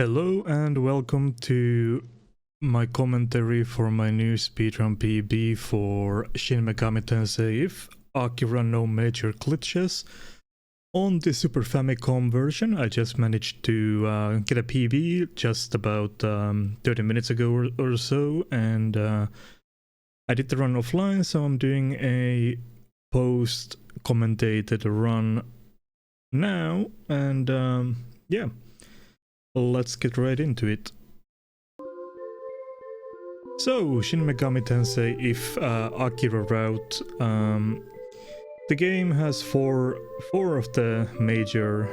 Hello and welcome to my commentary for my new speedrun PB for Shin Megami Tensei if Akira no major glitches. On the Super Famicom version, I just managed to get a PB just about 30 minutes ago or so, and I did the run offline, so I'm doing a post-commentated run now, and yeah. Let's get right into it. So, Shin Megami Tensei if Akira route. The game has four of the major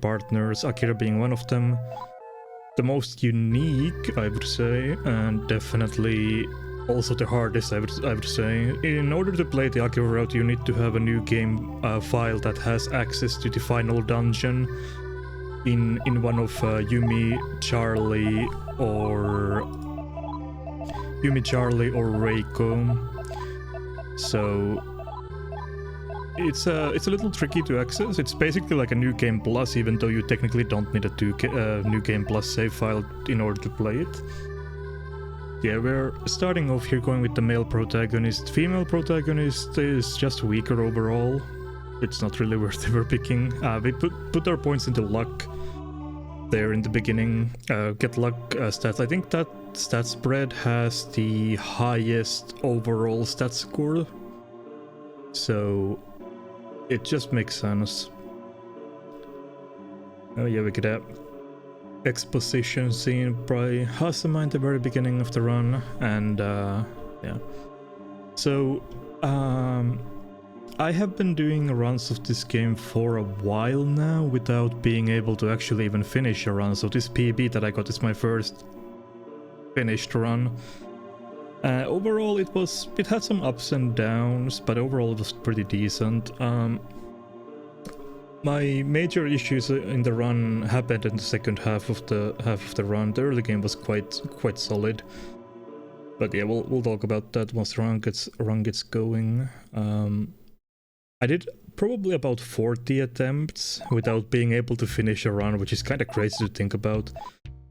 partners, Akira being one of them. The most unique, I would say, and definitely also the hardest, I would say. In order to play the Akira route, you need to have a new game file that has access to the final dungeon in one of Yumi, Charlie, or Reiko. So it's a little tricky to access. It's basically like a New Game Plus, even though you technically don't need a New Game Plus save file in order to play it. Yeah, we're starting off here going with the male protagonist. Female protagonist is just weaker overall. It's not really worth ever picking. We put our points into luck there in the beginning. Get luck stats. I think that stat spread has the highest overall stat score, so it just makes sense. Oh yeah, we get a exposition scene by Hasama in the very beginning of the run, and yeah. So I have been doing runs of this game for a while now without being able to actually even finish a run, so this PB that I got is my first finished run. Overall it had some ups and downs, but overall it was pretty decent. My major issues in the run happened in the second half of the run. The early game was quite solid. But yeah, we'll talk about that once the run gets going. I did probably about 40 attempts without being able to finish a run, which is kind of crazy to think about.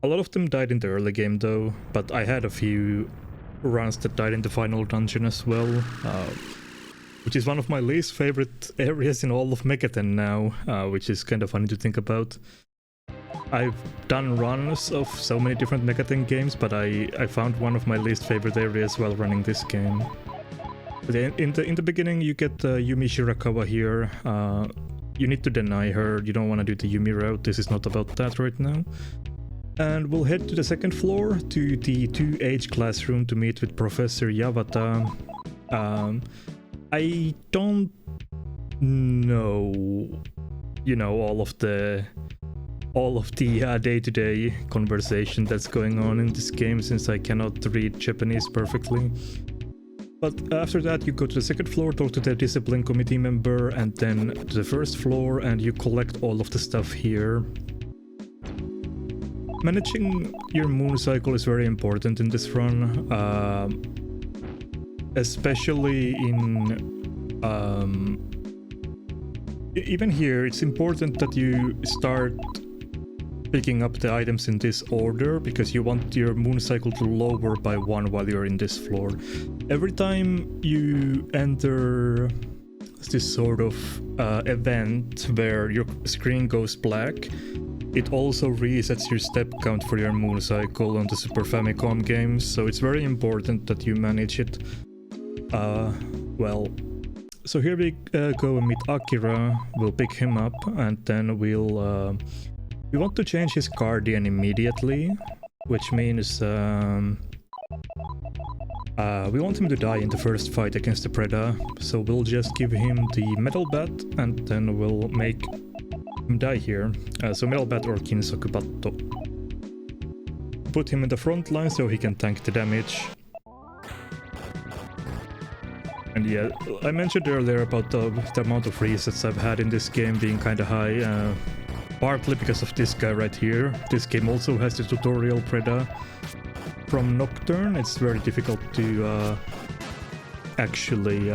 A lot of them died in the early game though, but I had a few runs that died in the final dungeon as well, which is one of my least favorite areas in all of Megaten now, which is kind of funny to think about. I've done runs of so many different Megaten games, but I found one of my least favorite areas while running this game. In the beginning, you get Yumi Shirakawa here. You need to deny her. You don't want to do the Yumi route. This is not about that right now. And we'll head to the second floor to the 2H classroom to meet with Professor Yawata. I don't know, all of the day-to-day conversation that's going on in this game, since I cannot read Japanese perfectly. But after that, you go to the second floor, talk to the discipline committee member, and then to the first floor, and you collect all of the stuff here. Managing your moon cycle is very important in this run, especially in... even here, it's important that you start picking up the items in this order, because you want your moon cycle to lower by 1 while you're in this floor. Every time you enter this sort of event where your screen goes black, it also resets your step count for your moon cycle on the Super Famicom games, so it's very important that you manage it well. So here we go and meet Akira. We'll pick him up, and then we want to change his guardian immediately, which means we want him to die in the first fight against the Preda, so we'll just give him the Metal Bat, and then we'll make him die here. So Metal Bat or Kinsoku Batto. Put him in the front line so he can tank the damage. And yeah, I mentioned earlier about the amount of resets I've had in this game being kinda high, partly because of this guy right here. This game also has the tutorial Preda from Nocturne. It's very difficult to actually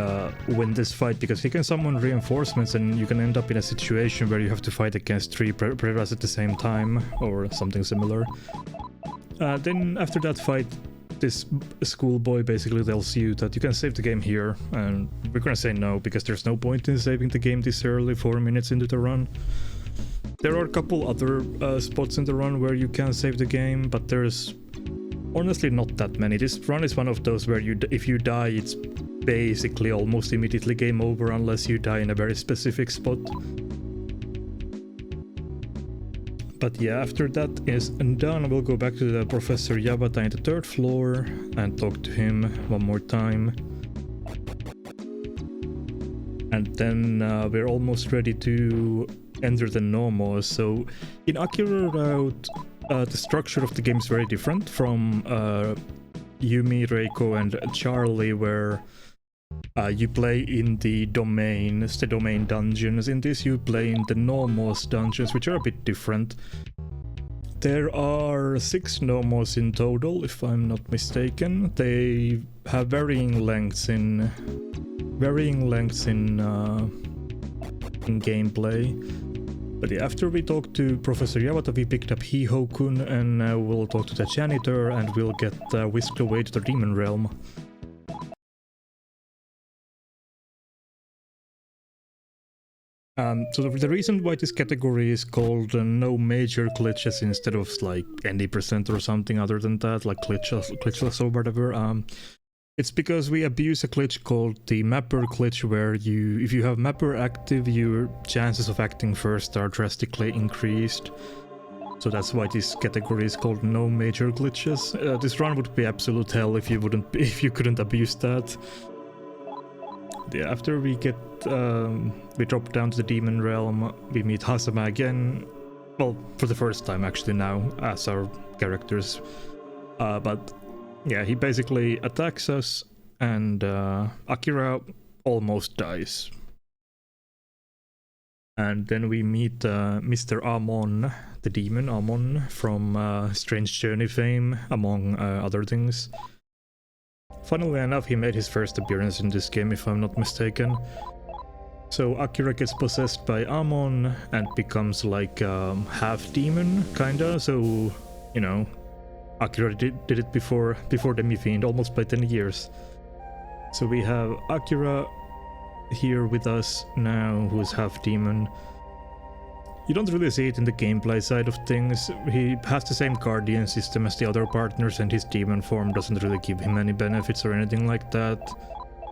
win this fight, because he can summon reinforcements and you can end up in a situation where you have to fight against 3 predators at the same time or something similar. Then after that fight, this schoolboy basically tells you that you can save the game here, and we're gonna say no, because there's no point in saving the game this early, 4 minutes into the run. There are a couple other spots in the run where you can save the game, but there's honestly not that many. This run is one of those where if you die, it's basically almost immediately game over unless you die in a very specific spot. But yeah, after that is done, we'll go back to the Professor Yabata in the 3rd floor and talk to him one more time. And then we're almost ready to enter the Nomos. So in Akira route, the structure of the game is very different from Yumi, Reiko and Charlie, where you play in the domain dungeons. In this you play in the Nomos dungeons, which are a bit different. There are 6 Nomos in total, if I'm not mistaken. They have varying lengths in gameplay. But yeah, after we talked to Professor Yabata, we picked up Hiho-kun, and we'll talk to the janitor and we'll get whisked away to the Demon Realm. So the reason why this category is called no major glitches instead of like any % or something other than that, like glitchless or whatever, it's because we abuse a glitch called the mapper glitch, where if you have mapper active, your chances of acting first are drastically increased. So that's why this category is called no major glitches. This run would be absolute hell if you couldn't abuse that. Yeah, after we drop down to the Demon Realm, we meet Hasama again. Well, for the first time actually now, as our characters. But yeah, he basically attacks us, and Akira almost dies. And then we meet Mr. Amon, the demon Amon from Strange Journey fame, among other things. Funnily enough, he made his first appearance in this game, if I'm not mistaken. So Akira gets possessed by Amon and becomes like half demon, kinda. So, you know, Akira did it before Demi-Fiend, almost by 10 years. So we have Akira here with us now, who is half demon. You don't really see it in the gameplay side of things. He has the same guardian system as the other partners, and his demon form doesn't really give him any benefits or anything like that.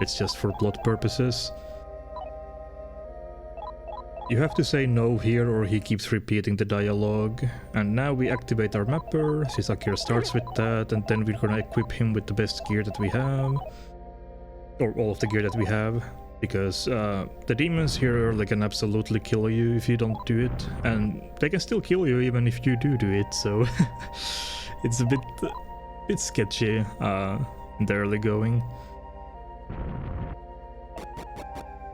It's just for plot purposes. You have to say no here or he keeps repeating the dialogue. And now we activate our mapper, since Akira starts with that, and then we're gonna equip him with the best gear that we have. Or all of the gear that we have. Because the demons here, they can absolutely kill you if you don't do it. And they can still kill you even if you do it, so it's a bit sketchy in the early going.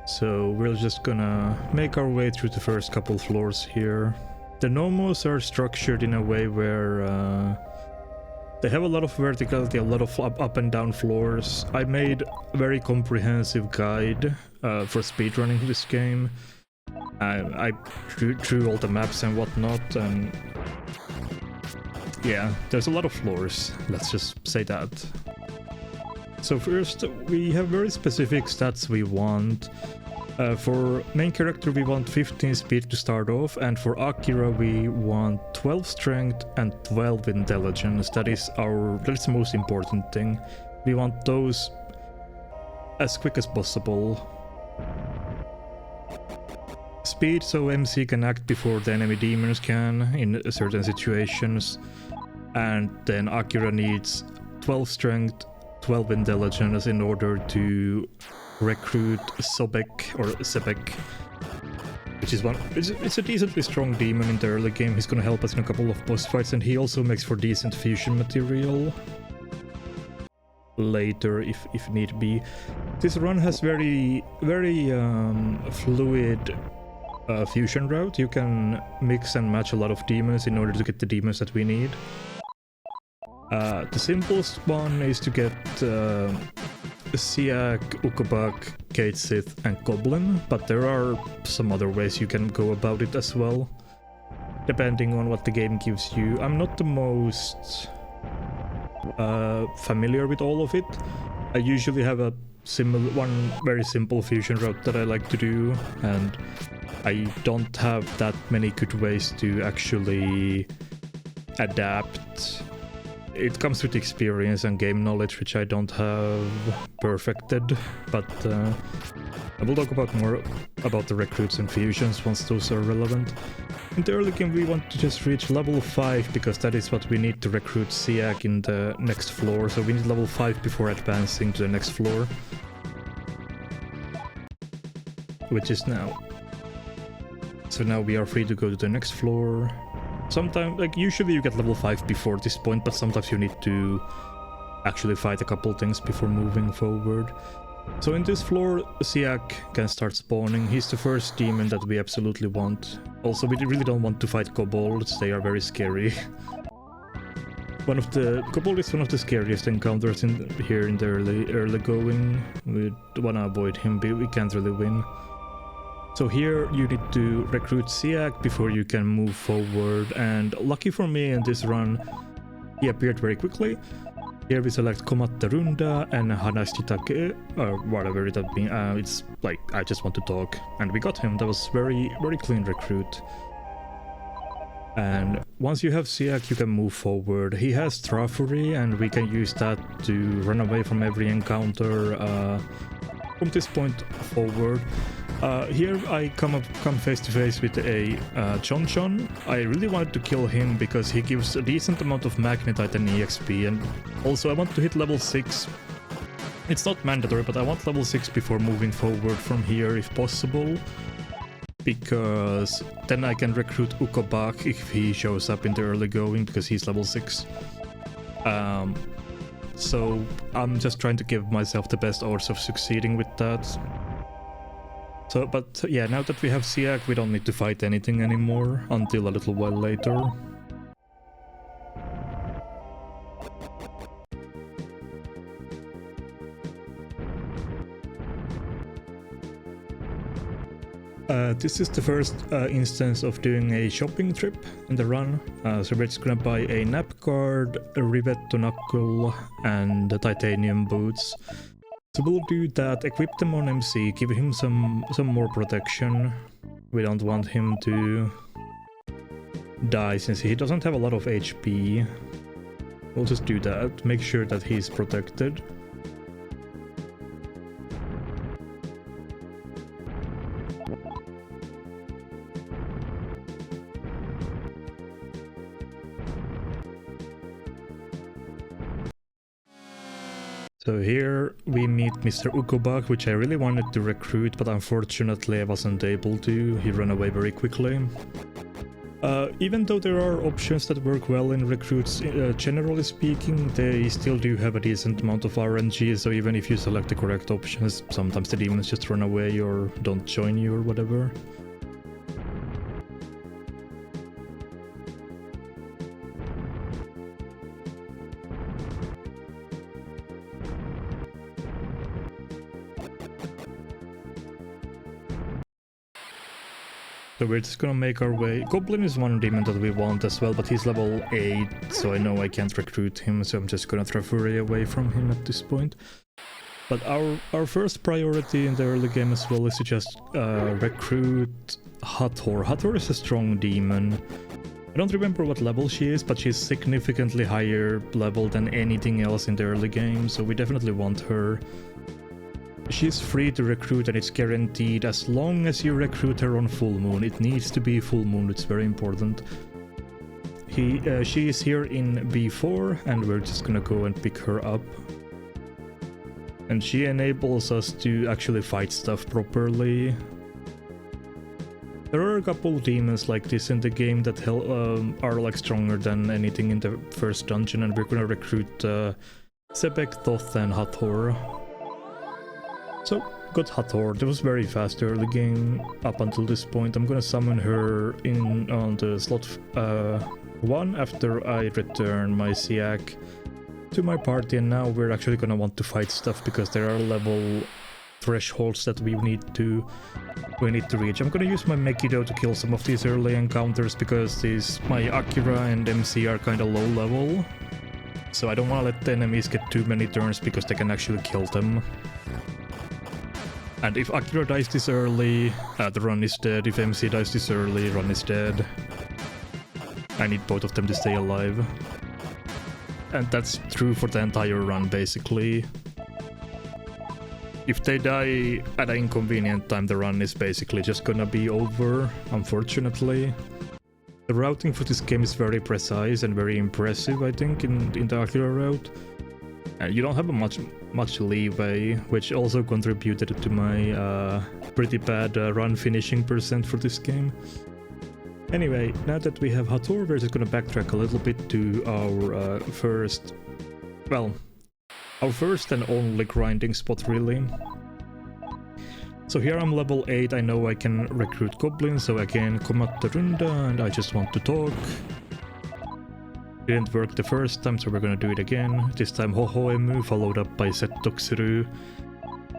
So we're just gonna make our way through the first couple floors here. The Nomos are structured in a way where they have a lot of verticality, a lot of up and down floors. I made a very comprehensive guide for speedrunning this game. I drew all the maps and whatnot, and yeah, there's a lot of floors, let's just say that. So first, we have very specific stats we want. For main character we want 15 speed to start off, and for Akira we want 12 strength and 12 intelligence. That's the most important thing. We want those as quick as possible. Speed, so MC can act before the enemy demons can in certain situations. And then Akira needs 12 strength, 12 intelligence in order to recruit Sobek, or Sebek, which is it's a decently strong demon in the early game. He's gonna help us in a couple of boss fights, and he also makes for decent fusion material later if need be. This run has very fluid fusion route. You can mix and match a lot of demons in order to get the demons that we need. The simplest one is to get Siak, Ukobak, Kate Sith, and Goblin, but there are some other ways you can go about it as well, depending on what the game gives you. I'm not the most familiar with all of it. I usually have one very simple fusion route that I like to do, and I don't have that many good ways to actually adapt. It comes with experience and game knowledge, which I don't have perfected, but I will talk about more about the recruits and fusions once those are relevant. In the early game we want to just reach level 5, because that is what we need to recruit Siak in the next floor, so we need level 5 before advancing to the next floor. Which is now. So now we are free to go to the next floor. Sometimes, like, usually you get level 5 before this point, but sometimes you need to actually fight a couple things before moving forward. So in this floor, Siak can start spawning. He's the first demon that we absolutely want. Also, we really don't want to fight kobolds, they are very scary. Kobold is one of the scariest encounters here in the early going. We wanna avoid him, but we can't really win. So here you need to recruit Siak before you can move forward, and lucky for me in this run, he appeared very quickly. Here we select Komatte Runda and Hanashitake, or whatever it means. It's like, I just want to talk, and we got him. That was very clean recruit. And once you have Siak, you can move forward. He has Traffury, and we can use that to run away from every encounter from this point forward. Here I come face to face with a Chon. I really wanted to kill him because he gives a decent amount of Magnetite and EXP, and also I want to hit level 6. It's not mandatory, but I want level 6 before moving forward from here if possible, because then I can recruit Ukobak if he shows up in the early going, because he's level 6. So I'm just trying to give myself the best odds of succeeding with that. So, but yeah, now that we have Siak, we don't need to fight anything anymore until a little while later. This is the first instance of doing a shopping trip in the run. So we're just gonna buy a nap card, a Rivetto knuckle, and the titanium boots. So we'll do that, equip them on MC, give him some more protection. We don't want him to die since he doesn't have a lot of HP. We'll just do that, make sure that he's protected. So here we meet Mr. Ukobak, which I really wanted to recruit, but unfortunately I wasn't able to. He ran away very quickly. Even though there are options that work well in recruits, generally speaking, they still do have a decent amount of RNG, so even if you select the correct options, sometimes the demons just run away or don't join you or whatever. So we're just gonna make our way. Goblin is one demon that we want as well, but he's level 8, so I know I can't recruit him, so I'm just gonna throw Fury away from him at this point. But our first priority in the early game as well is to just recruit Hathor. Hathor is a strong demon. I don't remember what level she is, but she's significantly higher level than anything else in the early game, so we definitely want her. She's free to recruit and it's guaranteed as long as you recruit her on full moon. It needs to be full moon, it's very important. She is here in B4 and we're just gonna go and pick her up. And she enables us to actually fight stuff properly. There are a couple demons like this in the game that are like stronger than anything in the first dungeon, and we're gonna recruit Sebek, Thoth and Hathor. So, got Hathor. That was very fast early game up until this point. I'm gonna summon her in on the slot 1 after I return my Siak. to my party, and now we're actually gonna want to fight stuff because there are level thresholds that we need to reach. I'm gonna use my Megiddo to kill some of these early encounters because my Akira and MC are kind of low level. So I don't want to let the enemies get too many turns because they can actually kill them. And if Akira dies this early, the run is dead. If MC dies this early, run is dead. I need both of them to stay alive. And that's true for the entire run, basically. If they die at an inconvenient time, the run is basically just gonna be over, unfortunately. The routing for this game is very precise and very impressive, I think, in the Akira route. And you don't have much leeway, which also contributed to my pretty bad run finishing percent for this game. Anyway, now that we have Hathor, we're just gonna backtrack a little bit to our first and only grinding spot, really. So here I'm level 8, I know I can recruit goblins, so again, Komatte Runda, and I just want to talk. Didn't work the first time, so we're gonna do it again. This time Hohoemu, followed up by Settoksuru.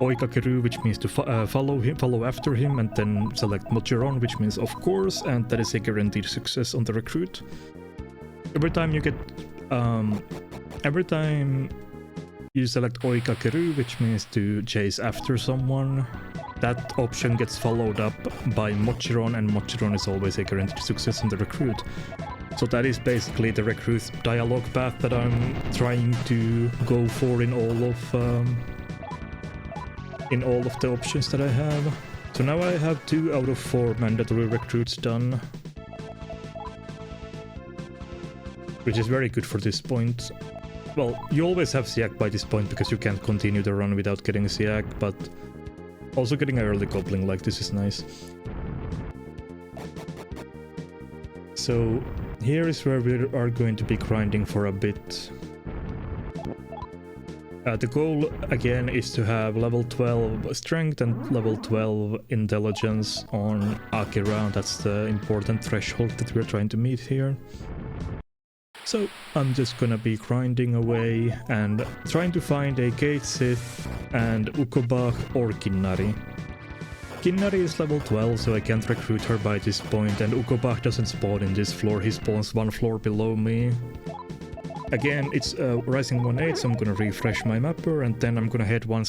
Oikakeru, which means to follow after him, and then select Mochiron, which means of course, and that is a guaranteed success on the recruit. Every time you select Oikakeru, which means to chase after someone, that option gets followed up by Mochiron, and Mochiron is always a guaranteed success on the recruit. So that is basically the recruit dialogue path that I'm trying to go for in all of the options that I have. So now I have 2 out of 4 mandatory recruits done, which is very good for this point. Well, you always have Siak by this point because you can't continue the run without getting Siak, but also getting an early goblin like this is nice. So here is where we are going to be grinding for a bit. The goal again is to have level 12 strength and level 12 intelligence on Akira. That's the important threshold that we're trying to meet here. So I'm just gonna be grinding away and trying to find a Gate Sith and Ukobach or Kinnari. Kinnari is level 12, so I can't recruit her by this point, and Ukobach doesn't spawn in this floor, he spawns 1 floor below me. Again, it's Rising 1-8, so I'm gonna refresh my mapper, and then I'm gonna head one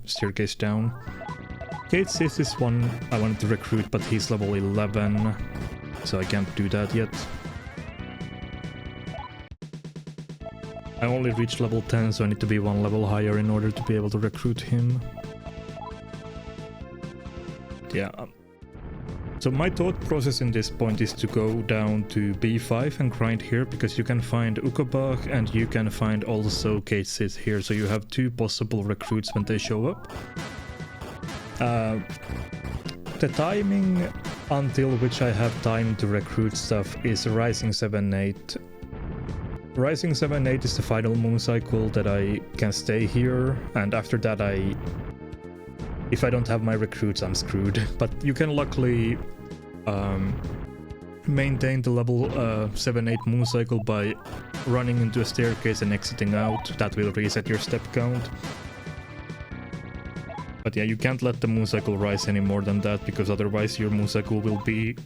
staircase down. Gate Sith is one I wanted to recruit, but he's level 11, so I can't do that yet. I only reached level 10, so I need to be 1 level higher in order to be able to recruit him. Yeah. So my thought process in this point is to go down to B5 and grind here, because you can find Ukobach and you can find also Gate Sith here, so you have 2 possible recruits when they show up. The timing until which I have time to recruit stuff is Rising 7-8. Rising 7-8 is the final moon cycle that I can stay here, and after that if I don't have my recruits, I'm screwed. But you can luckily maintain the level 7-8 moon cycle by running into a staircase and exiting out. That will reset your step count. But yeah, you can't let the moon cycle rise any more than that, because otherwise your moon cycle will be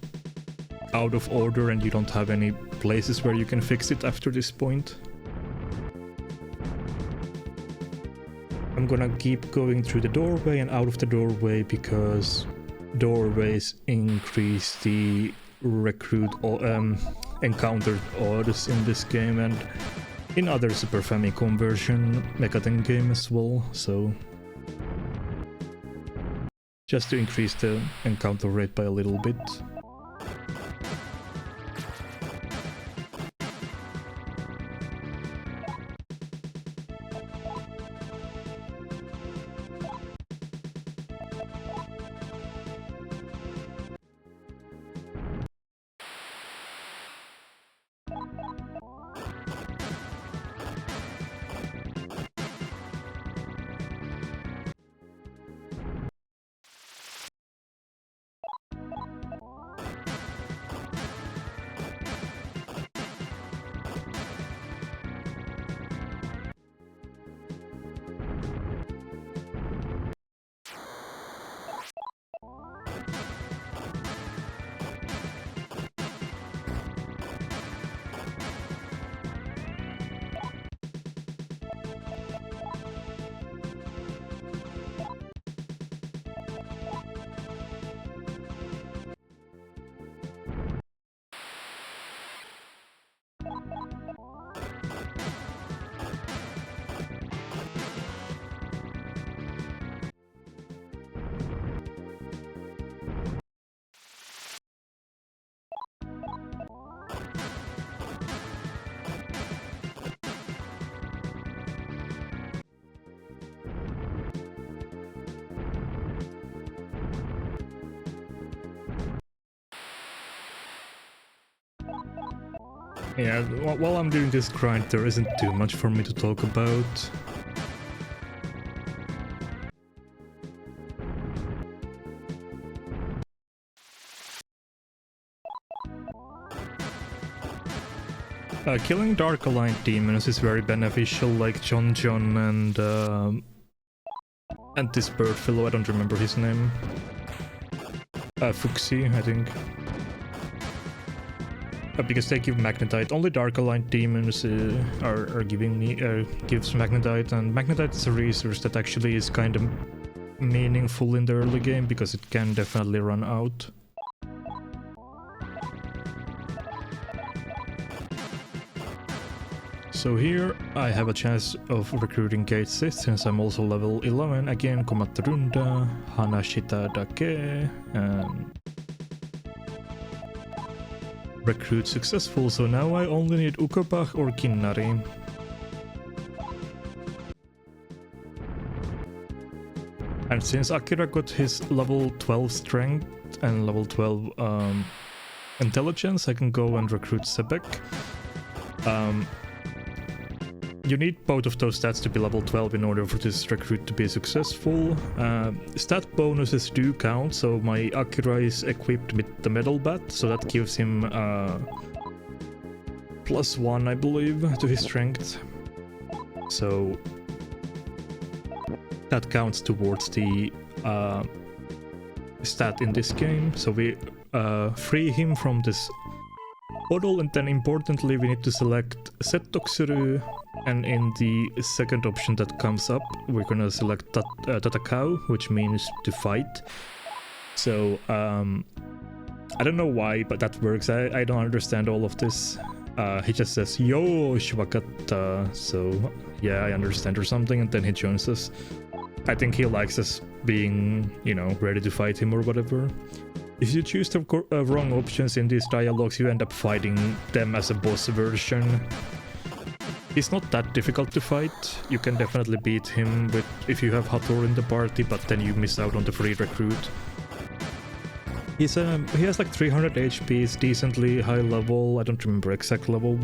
out of order and you don't have any places where you can fix it after this point. I'm gonna keep going through the doorway and out of the doorway, because doorways increase the recruit encountered odds in this game and in other Super Famicom version Megaten game as well, so just to increase the encounter rate by a little bit. Yeah, while I'm doing this grind, there isn't too much for me to talk about. Killing Dark Aligned demons is very beneficial, like John and this bird fellow, I don't remember his name. Fuxi, I think. Because they give magnetite. Only Dark Aligned demons are giving me gives magnetite, and magnetite is a resource that actually is kind of meaningful in the early game because it can definitely run out. So here I have a chance of recruiting Gate Sith since I'm also level 11. Again, Komatta Runda, Hanashita Dake, and recruit successful. So now I only need Ukobach or Kinnari. And since Akira got his level 12 strength and level 12 intelligence, I can go and recruit Sebek. You need both of those stats to be level 12 in order for this recruit to be successful. Stat bonuses do count, so my Akira is equipped with the metal bat, so that gives him +1, I believe, to his strength. So that counts towards the stat in this game. So we free him from this bottle, and then importantly we need to select Settoksuru, and in the second option that comes up we're gonna select Tatakau, which means to fight. So I don't know why, but that works. I don't understand all of this. He just says yo Shwakata, so yeah, I understand or something, and then he joins us. I think he likes us being, you know, ready to fight him or whatever. If you choose the wrong options in these dialogues, you end up fighting them as a boss version. He's not that difficult to fight. You can definitely beat him with if you have Hathor in the party, but then you miss out on the free recruit. He has like 300 HP, is decently high level, I don't remember exact level.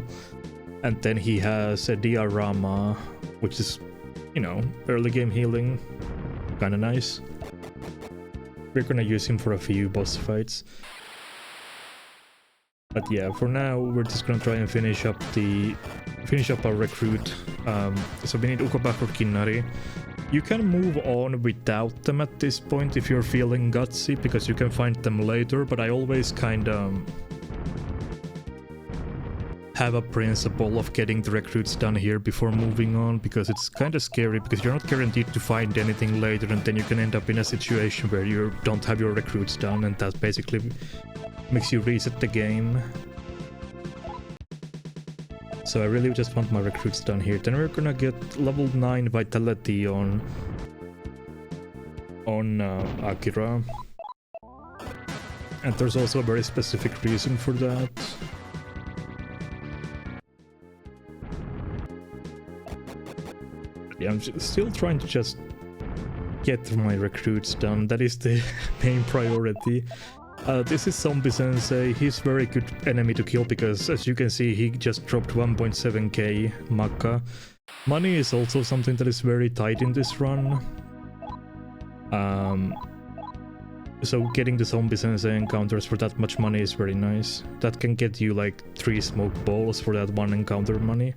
And then he has a Diorama, which is, you know, early game healing. Kinda nice. We're gonna use him for a few boss fights. But yeah, for now we're just gonna try and finish up our recruit. So we need Ukobach or Kinnari. You can move on without them at this point if you're feeling gutsy, because you can find them later, but I always kinda have a principle of getting the recruits done here before moving on, because it's kind of scary, because you're not guaranteed to find anything later, and then you can end up in a situation where you don't have your recruits done, and that basically makes you reset the game. So I really just want my recruits done here. Then we're gonna get level 9 vitality on Akira. And there's also a very specific reason for that. Yeah, I'm still trying to just get my recruits done. That is the main priority. This is Zombie Sensei. He's very good enemy to kill because, as you can see, he just dropped 1.7k Maka. Money is also something that is very tight in this run. So getting the Zombie Sensei encounters for that much money is very nice. That can get you like 3 smoke balls for that one encounter money.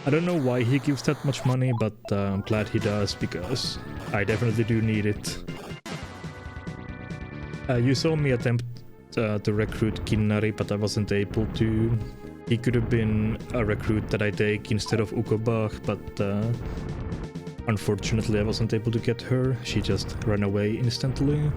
I don't know why he gives that much money, but I'm glad he does, because I definitely do need it. You saw me attempt to recruit Kinnari, but I wasn't able to. He could have been a recruit that I take instead of Ukobach, but unfortunately I wasn't able to get her. She just ran away instantly.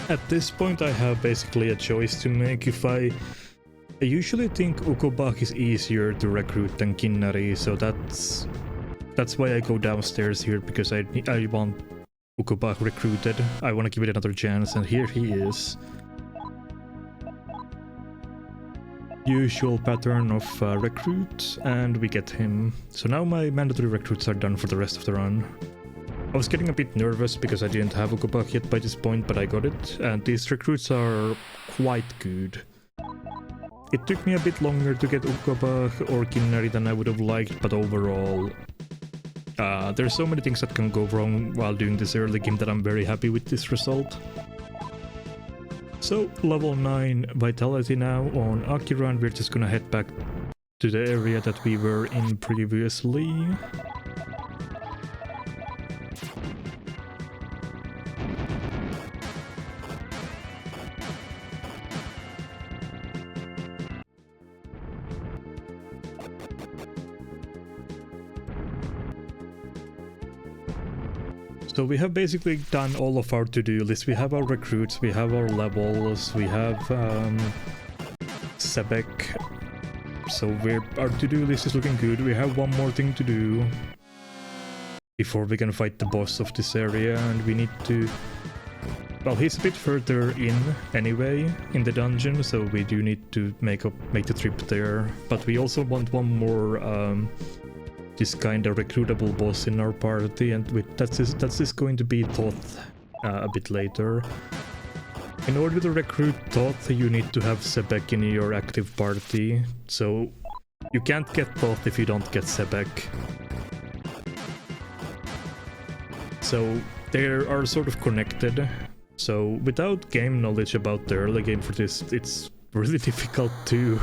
At this point I have basically a choice to make. I usually think Ukobach is easier to recruit than Kinnari, so that's why I go downstairs here, because I want Ukobach recruited. I want to give it another chance, and here he is. usual pattern of recruit, and we get him. So now my mandatory recruits are done for the rest of the run. I was getting a bit nervous because I didn't have Ukobach yet by this point, but I got it, and these recruits are quite good. It took me a bit longer to get Ukobach or Kinnari than I would have liked, but overall, there's so many things that can go wrong while doing this early game that I'm very happy with this result. So, level 9 Vitality now on Akira, and we're just gonna head back to the area that we were in previously. So we have basically done all of our to-do list. We have our recruits, we have our levels, we have Sebek. So our to-do list is looking good. We have one more thing to do before we can fight the boss of this area, and we need to... Well, he's a bit further in anyway, in the dungeon, so we do need to make the trip there. But we also want one more this kind of recruitable boss in our party, and that's going to be Thoth a bit later. In order to recruit Thoth, you need to have Sebek in your active party, so you can't get Thoth if you don't get Sebek. So they are sort of connected. So without game knowledge about the early game for this, it's really difficult to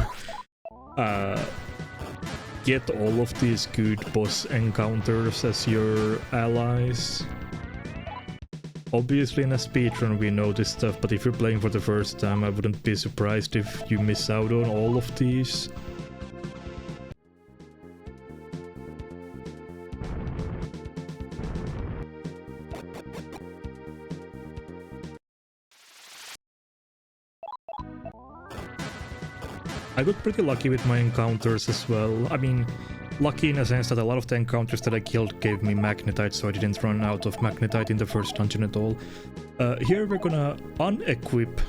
get all of these good boss encounters as your allies. Obviously in a speedrun we know this stuff, but if you're playing for the first time, I wouldn't be surprised if you miss out on all of these. I got pretty lucky with my encounters as well. I mean, lucky in a sense that a lot of the encounters that I killed gave me magnetite, so I didn't run out of magnetite in the first dungeon at all. Here we're gonna unequip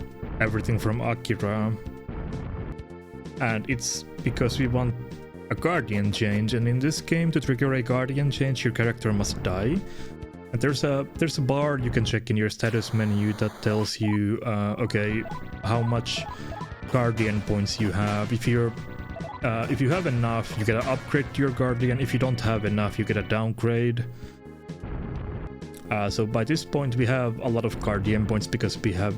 everything from Akira. And it's because we want a guardian change, and in this game, to trigger a guardian change, your character must die. And there's a bar you can check in your status menu that tells you, okay, how much guardian points you have. If you have enough, you get an upgrade to your guardian. If you don't have enough, you get a downgrade. So by this point we have a lot of guardian points because we have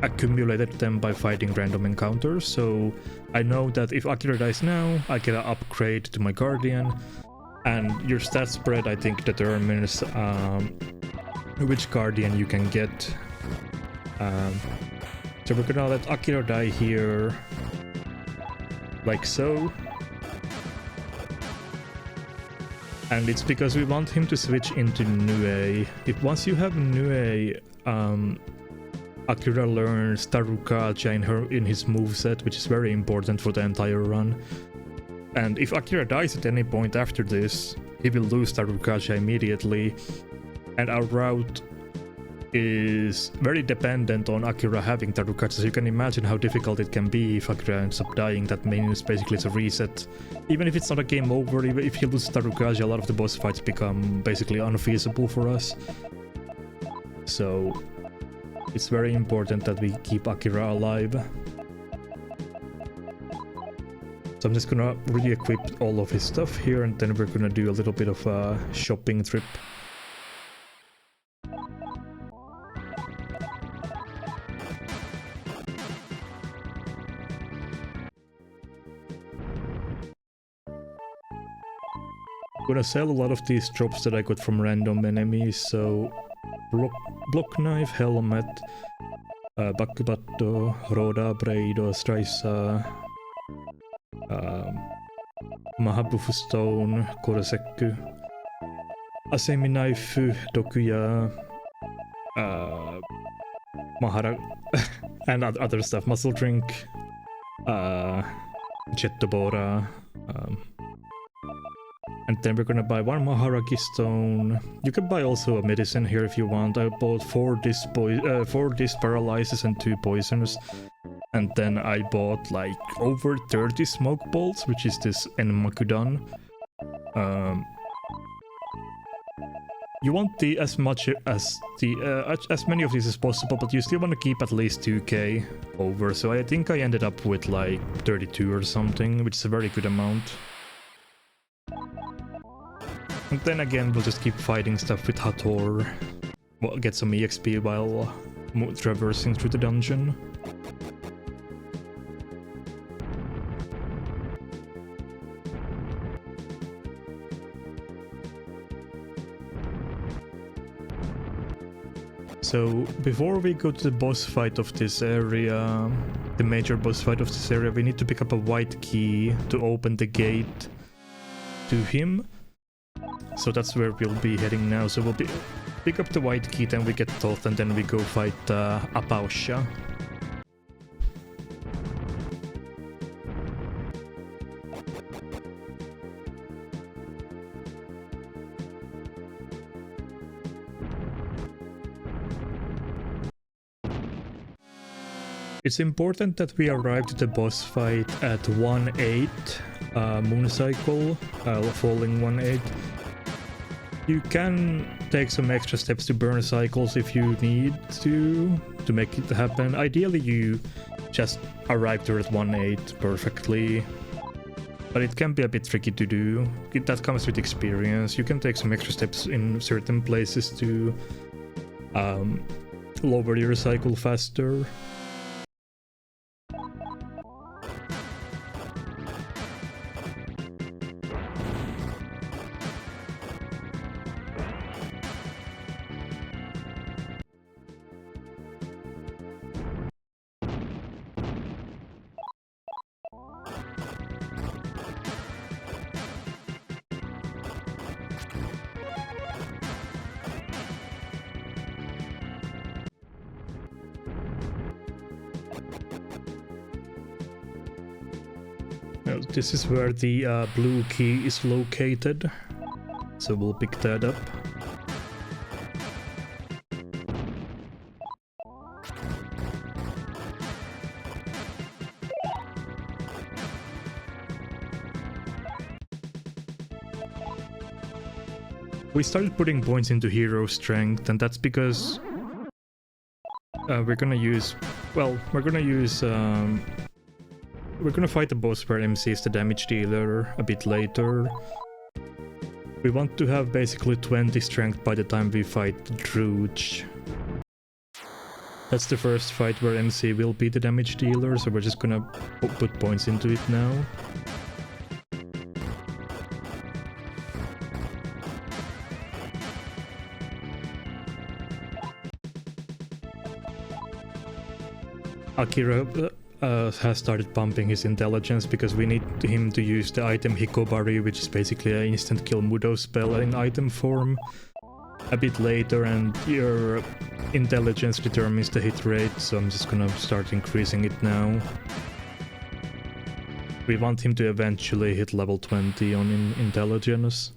accumulated them by fighting random encounters. So I know that if Akira dies now, I get an upgrade to my guardian, and your stat spread I think determines which guardian you can get. So we're gonna let Akira die here, like so. And it's because we want him to switch into Nue. Once you have Nue, Akira learns Tarukaja in his moveset, which is very important for the entire run. And if Akira dies at any point after this, he will lose Tarukaja immediately, and our route is very dependent on Akira having Tarukaja, so you can imagine how difficult it can be if Akira ends up dying. That means basically it's a reset. Even if it's not a game over, even if he loses Tarukaja, a lot of the boss fights become basically unfeasible for us. So it's very important that we keep Akira alive. So I'm just gonna re-equip all of his stuff here, and then we're gonna do a little bit of a shopping trip. I'm gonna sell a lot of these drops that I got from random enemies, so block knife, helmet, Bakubatto, Roda, Breido, Straisa, Mahabufu Stone, Koresekku, Asemi Knife, Dokuya, Mahara, and other stuff, Muscle Drink, Jettobora, and then we're gonna buy one Maharaki Stone. You can buy also a medicine here if you want. I bought 4 dis paralysis and 2 poisons. And then I bought like over 30 smoke bolts, which is this Enmakudan. You want the as many of these as possible, but you still want to keep at least 2k over. So I think I ended up with like 32 or something, which is a very good amount. And then again, we'll just keep fighting stuff with Hathor. We'll get some EXP while traversing through the dungeon. So before we go to the boss fight of this area, the major boss fight of this area, we need to pick up a white key to open the gate to him. So that's where we'll be heading now. So we'll pick up the white key, then we get Thoth, and then we go fight Apausha. It's important that we arrive to the boss fight at 1-8 moon cycle, falling 1-8. You can take some extra steps to burn cycles if you need to make it happen. Ideally you just arrive there at 1-8 perfectly, but it can be a bit tricky to do. That comes with experience. You can take some extra steps in certain places to lower your cycle faster. This is where the blue key is located, so we'll pick that up. We started putting points into hero strength, and that's because we're gonna fight the boss where MC is the damage dealer a bit later. We want to have basically 20 strength by the time we fight Druge. That's the first fight where MC will be the damage dealer, so we're just gonna put points into it now. Akira has started pumping his intelligence because we need him to use the item Hikobari, which is basically an instant kill Mudo spell in item form, a bit later, and your intelligence determines the hit rate, so I'm just gonna start increasing it now. We want him to eventually hit level 20 on intelligence.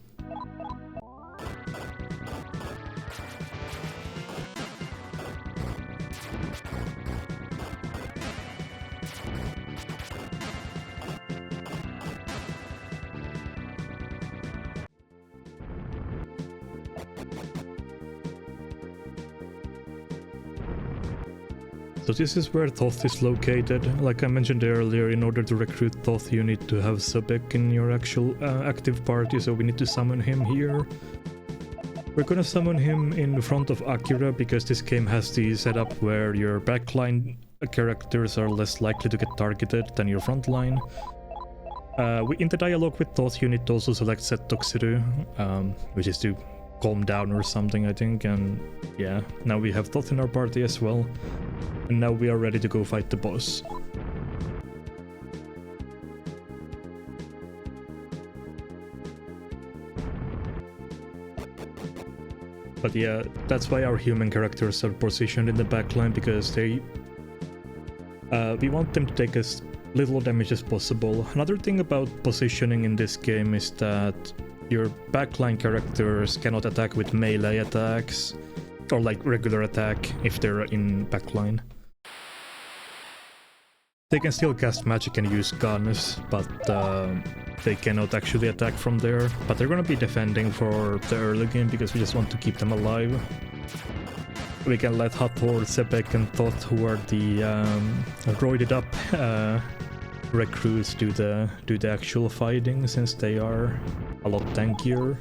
So this is where Thoth is located. Like I mentioned earlier, in order to recruit Thoth you need to have Sobek in your actual active party, so we need to summon him here. We're gonna summon him in front of Akira because this game has the setup where your backline characters are less likely to get targeted than your frontline. In the dialogue with Thoth you need to also select Set Toxiru, which is to calm down or something, I think, and yeah, now we have Thoth in our party as well. And now we are ready to go fight the boss. But yeah, that's why our human characters are positioned in the backline, because we want them to take as little damage as possible. Another thing about positioning in this game is that your backline characters cannot attack with melee attacks, or like regular attack if they're in backline. They can still cast magic and use guns, but they cannot actually attack from there. But they're gonna be defending for the early game because we just want to keep them alive. We can let Hathor, Sebek and Thoth, who are the roided up recruits, do the actual fighting, since they are a lot tankier.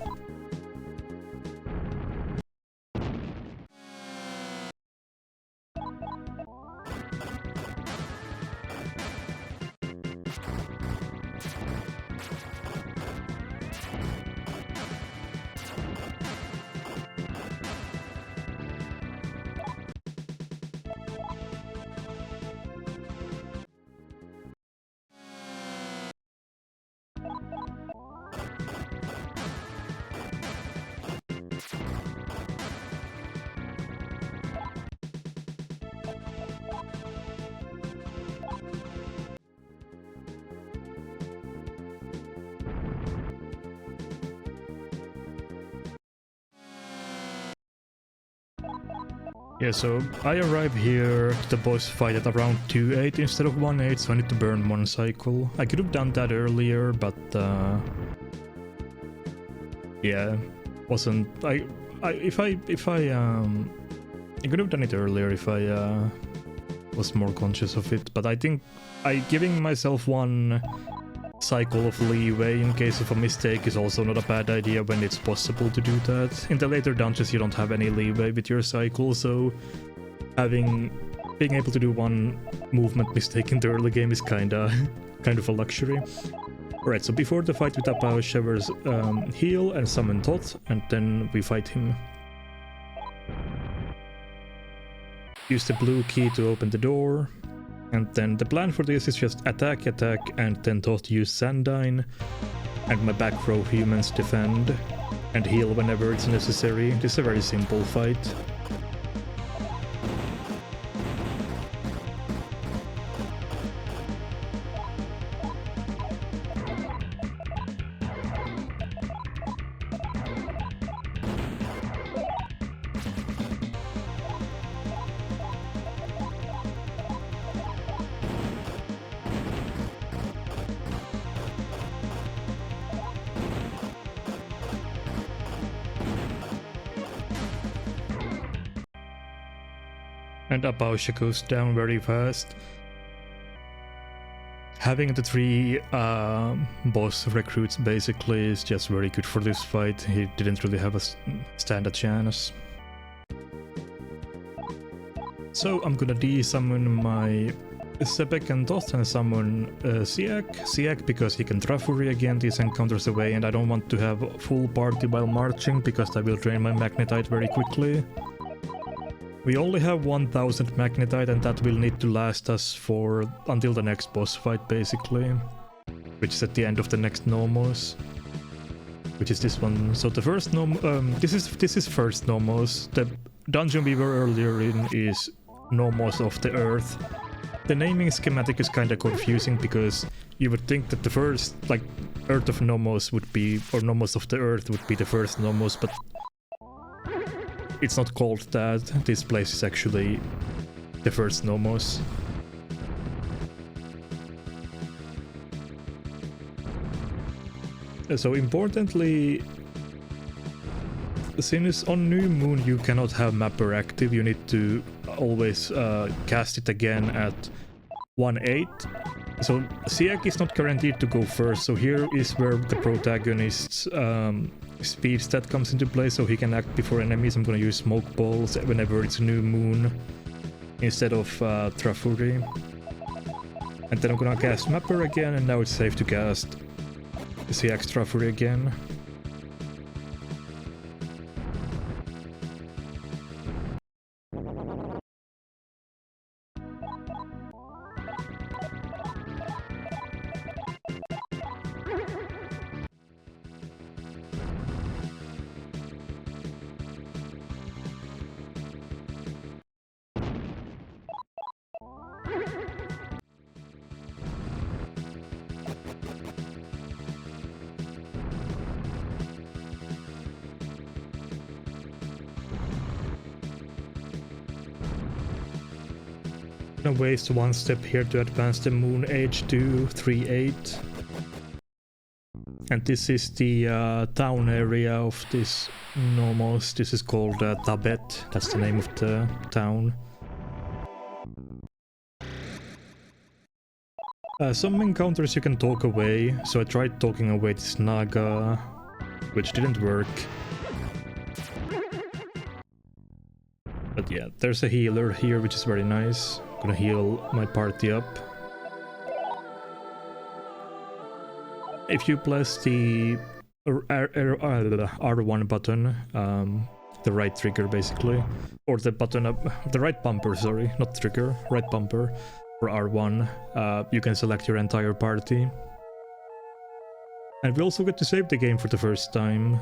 Yeah, so I arrive here to the boss fight at around 2-8 instead of 1-8, so I need to burn one cycle. I could have done that earlier, but yeah, wasn't. I could have done it earlier if I was more conscious of it. But I think giving myself one cycle of leeway in case of a mistake is also not a bad idea when it's possible to do that. In the later dungeons you don't have any leeway with your cycle, so being able to do one movement mistake in the early game is kind of a luxury. Alright, so before the fight with Apao, Shivers heal and summon Thoth, and then we fight him. Use the blue key to open the door. And then the plan for this is just attack, and then Thoth use Sandine, and my back row humans defend, and heal whenever it's necessary. This is a very simple fight. And Abausha goes down very fast. Having the 3 boss recruits basically is just very good for this fight. He didn't really have a stand a chance. So I'm gonna de-summon my Sebek and Thoth and summon Siak because he can Trafuri again these encounters away, and I don't want to have a full party while marching because I will drain my Magnetite very quickly. We only have 1000 Magnetite, and that will need to last us until the next boss fight basically, which is at the end of the next Nomos, which is this one. So the first this is first Nomos. The dungeon we were earlier in is Nomos of the Earth. The naming schematic is kind of confusing because you would think that the first, like, Earth of Nomos would be, or Nomos of the Earth would be the first Nomos, but it's not called that. This place is actually the first Nomos. So importantly, since on New Moon you cannot have Mapper active, you need to always cast it again at 1-8. So Siak is not guaranteed to go first, so here is where the protagonist's speed stat comes into play, so he can act before enemies. I'm gonna use Smoke Balls whenever it's New Moon instead of Trafuri. And then I'm gonna cast Mapper again, and now it's safe to cast Siak's Trafuri again. Gonna waste one step here to advance the Moon Age to 3-8. And this is the town area of this Nomos. This is called Tabet. That's the name of the town. Some encounters you can talk away, so I tried talking away this Naga, which didn't work. But yeah, there's a healer here, which is very nice. Gonna heal my party up. If you press the R1 button, the right trigger basically, or the button up, the right bumper, sorry, not trigger, right bumper, for R1, you can select your entire party. And we also get to save the game for the first time.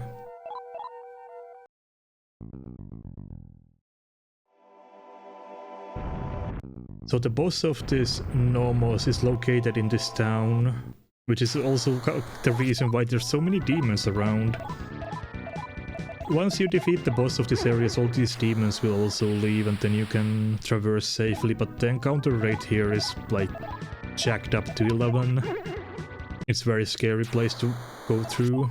So the boss of this Nomos is located in this town, which is also the reason why there's so many demons around. Once you defeat the boss of this area, all these demons will also leave and then you can traverse safely, but the encounter rate here is like jacked up to 11. It's a very scary place to go through.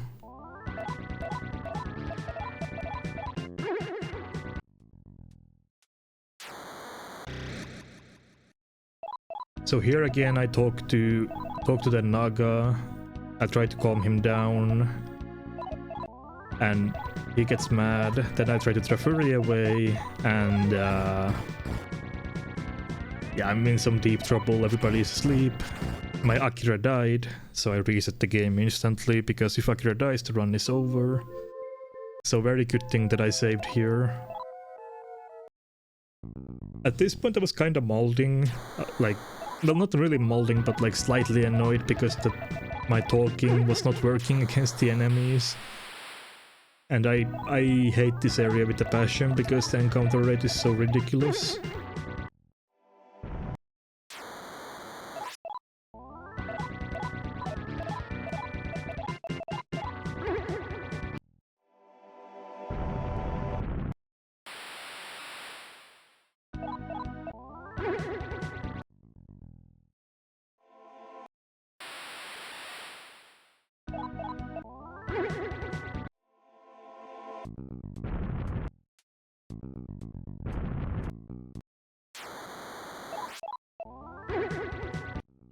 So here again I talk to the Naga. I try to calm him down and he gets mad. Then I try to Trafuri away and yeah, I'm in some deep trouble. Everybody's asleep. My Akira died, so I reset the game instantly because if Akira dies the run is over. So very good thing that I saved here. At this point I was kind of molding, like, well, not really molding, but like slightly annoyed because my talking was not working against the enemies. And I hate this area with a passion because the encounter rate is so ridiculous.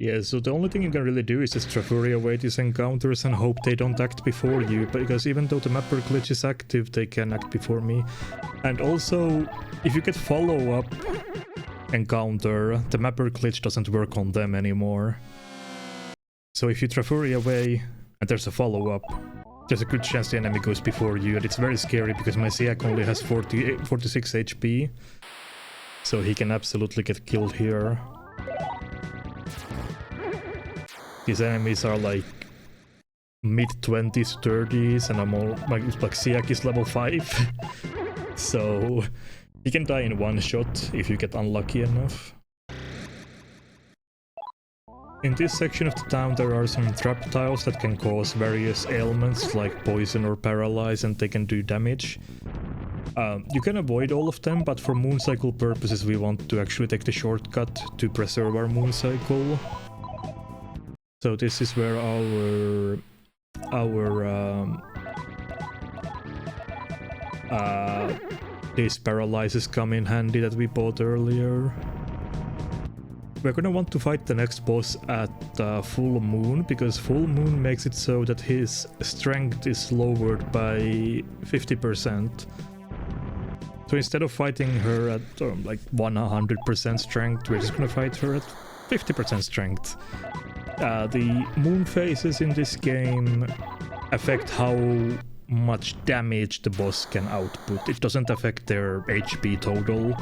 Yeah, so the only thing you can really do is just Trafuri away these encounters and hope they don't act before you, because even though the mapper glitch is active, they can act before me. And also, if you get follow-up encounter, the mapper glitch doesn't work on them anymore. So if you Trafuri away and there's a follow-up, there's a good chance the enemy goes before you, and it's very scary because my Siak only has 46 HP. So he can absolutely get killed here. These enemies are like mid-20s, 30s, and I'm all like Siak is level 5. So you can die in one shot if you get unlucky enough. In this section of the town there are some trap tiles that can cause various ailments like poison or paralyze, and they can do damage. You can avoid all of them, but for moon cycle purposes we want to actually take the shortcut to preserve our moon cycle. So this is where these paralyzes come in handy that we bought earlier. We're gonna want to fight the next boss at full moon, because full moon makes it so that his strength is lowered by 50%. So instead of fighting her at like 100% strength, we're just gonna fight her at 50% strength. The moon phases in this game affect how much damage the boss can output. It doesn't affect their HP total.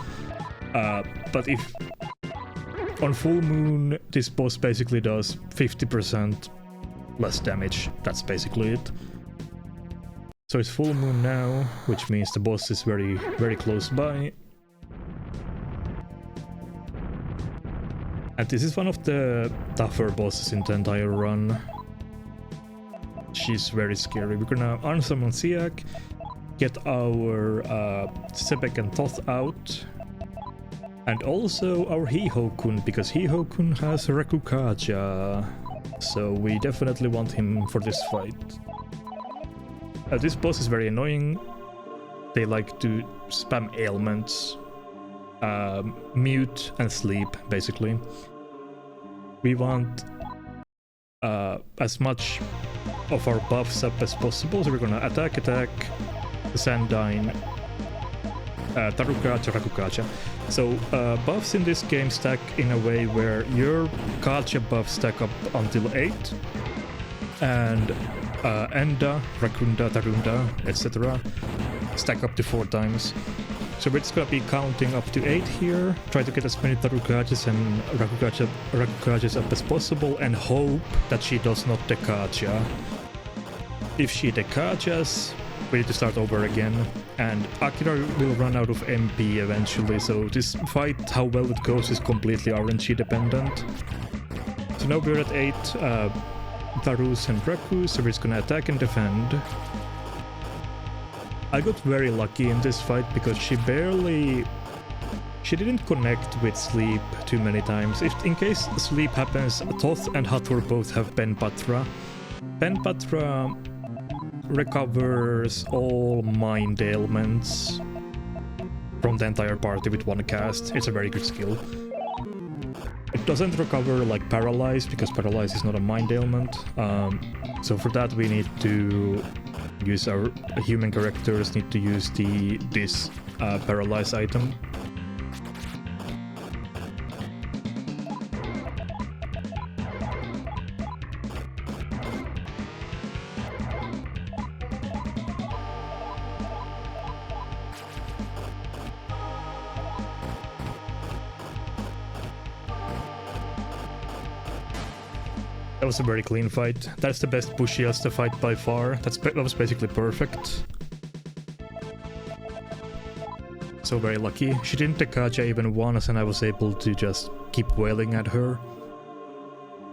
But if on full moon this boss basically does 50% less damage, that's basically it. So it's full moon now, which means the boss is very, very close by. And this is one of the tougher bosses in the entire run. She's very scary. We're gonna unsummon Siak, get our Sebek and Thoth out, And also our Hiho-kun, because Hiho-kun has Rakukaja. So we definitely want him for this fight. This boss is very annoying. They like to spam ailments, mute and sleep, basically. We want as much of our buffs up as possible, so we're gonna attack, Sandine, Tarukaja, Rakukaja. So buffs in this game stack in a way where your Kaja buffs stack up until 8, and Enda, Rakunda, Tarunda, etc. stack up to 4 times. So we're just gonna be counting up to 8 here, try to get as many Tarukajas and Rakukajas up as possible, and hope that she does not Dekaja. If she Dekajas, we need to start over again, and Akira will run out of MP eventually, so this fight, how well it goes, is completely RNG dependent. So now we're at 8 Tarus and Rakus, so we're just gonna attack and defend. I got very lucky in this fight because she didn't connect with sleep too many times. If in case sleep happens, Toth and Hathor both have Penpatra. Penpatra recovers all mind ailments from the entire party with one cast. It's a very good skill. It doesn't recover like Paralyze, because Paralyze is not a mind ailment. So for that we need to use our human characters, need to use this Paralyze item. That was a very clean fight. That's the best Bushiasta fight by far. That was basically perfect. So very lucky. She didn't Dekaja even once and I was able to just keep wailing at her.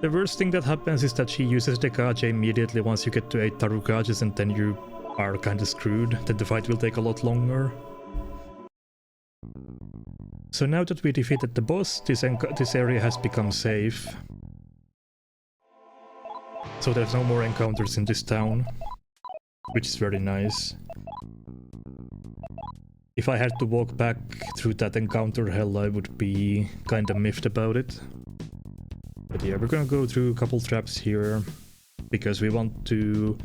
The worst thing that happens is that she uses Dekaja immediately once you get to 8 Tarukajas, and then you are kinda screwed. Then the fight will take a lot longer. So now that we defeated the boss, this area has become safe. So there's no more encounters in this town, which is very nice. If I had to walk back through that encounter hell, I would be kinda miffed about it. But yeah, we're gonna go through a couple traps here, because we want to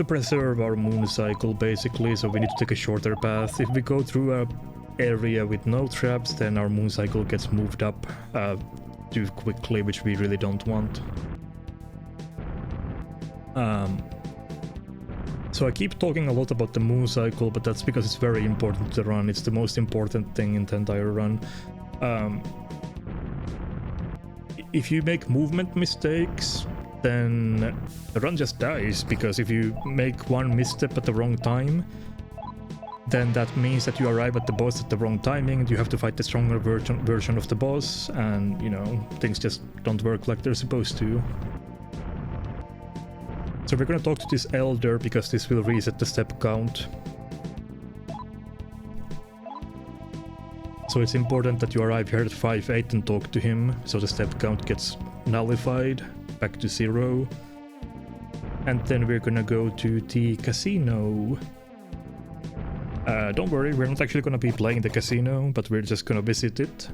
preserve our moon cycle, basically, so we need to take a shorter path. If we go through a area with no traps, then our moon cycle gets moved up too quickly, which we really don't want. So I keep talking a lot about the moon cycle, but that's because it's very important to the run. It's the most important thing in the entire run. If you make movement mistakes, then the run just dies, because if you make one misstep at the wrong time, then that means that you arrive at the boss at the wrong timing, and you have to fight the stronger version of the boss, and, you know, things just don't work like they're supposed to. So we're gonna talk to this elder, because this will reset the step count. So it's important that you arrive here at 5-8 and talk to him, so the step count gets nullified, back to 0. And then we're gonna go to the casino. Don't worry, we're not actually gonna be playing the casino, but we're just gonna visit it.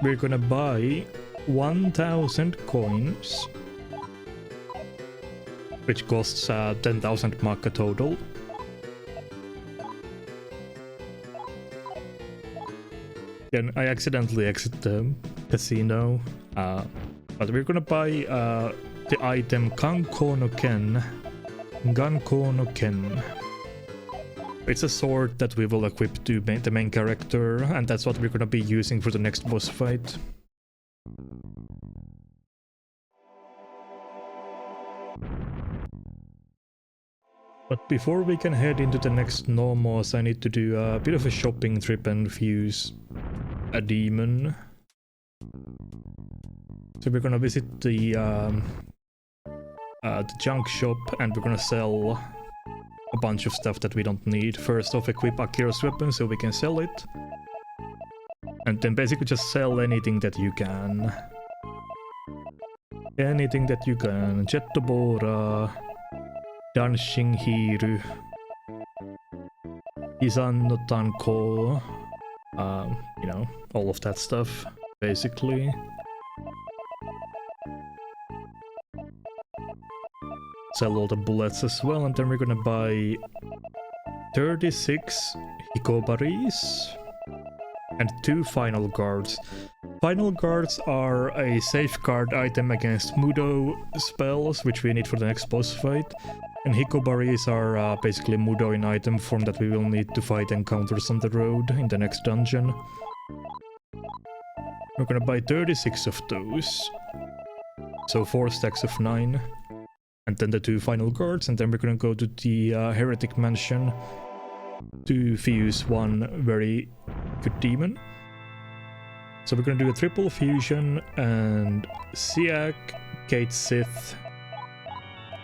We're gonna buy 1000 coins, which costs 10,000 Maka total. Then I accidentally exit the casino, but we're gonna buy the item Ganko no Ken. It's a sword that we will equip to the main character, and that's what we're gonna be using for the next boss fight. But before we can head into the next Nomos, I need to do a bit of a shopping trip and fuse a demon. So we're gonna visit the junk shop, and we're gonna sell a bunch of stuff that we don't need. First off, equip Akira's weapon so we can sell it. And then basically just sell anything that you can. Anything that you can. Jettobora, Dancing Hiru, Izan no Tanko, you know, all of that stuff, basically. Sell all the bullets as well, and then we're gonna buy 36 Hikobaris and 2 final guards. Final guards are a safeguard item against Mudo spells, which we need for the next boss fight. And Hikobaris are basically Mudo in item form that we will need to fight encounters on the road in the next dungeon. We're gonna buy 36 of those. So 4 stacks of 9. And then the 2 final guards, and then we're gonna go to the Heretic Mansion to fuse 1 very good demon. So we're gonna do a triple fusion, and Siak, Kate Sith,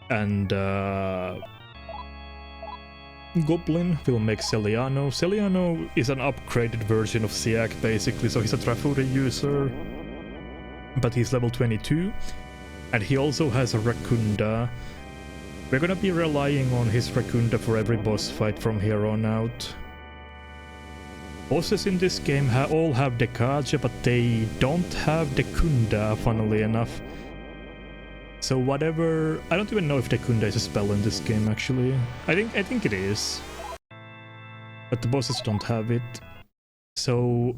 and Goblin will make Celiano. Celiano is an upgraded version of Siak basically, so he's a Trafuri user, but he's level 22. And he also has a Rakunda. We're gonna be relying on his Rakunda for every boss fight from here on out. Bosses in this game all have Dekaja, but they don't have Dekunda, funnily enough. So whatever... I don't even know if Dekunda is a spell in this game, actually. I think it is. But the bosses don't have it. So...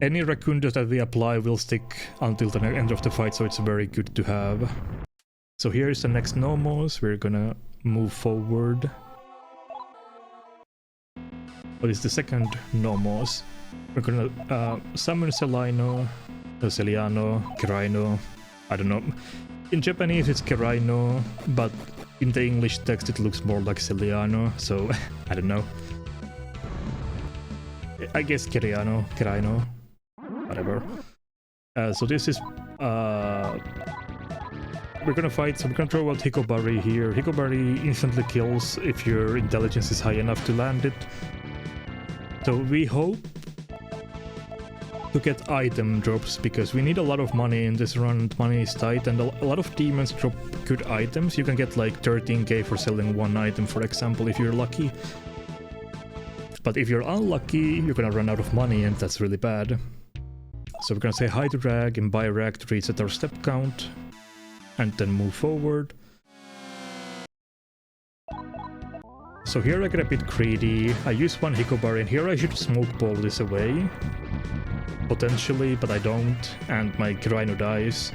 any Rakundas that we apply will stick until the end of the fight, so it's very good to have. So here is the next Nomos. We're gonna move forward. What is the second Nomos? We're gonna summon Celiano, Kiraino, I don't know. In Japanese it's Kiraino, but in the English text it looks more like Celiano, so I don't know. I guess Kiraino, whatever. So this is... we're gonna fight, so we're gonna throw out Hikobari here. Hikobari instantly kills if your intelligence is high enough to land it. So we hope to get item drops, because we need a lot of money in this run. Money is tight, and a lot of demons drop good items. You can get like 13k for selling 1 item, for example, if you're lucky. But if you're unlucky, you're gonna run out of money, and that's really bad. So we're gonna say hi to Rag and buy Rag to reset our step count, and then move forward. So here I get a bit greedy. I use 1 Hikobari, and here I should smoke ball this away. Potentially, but I don't, and my Kiraino dies.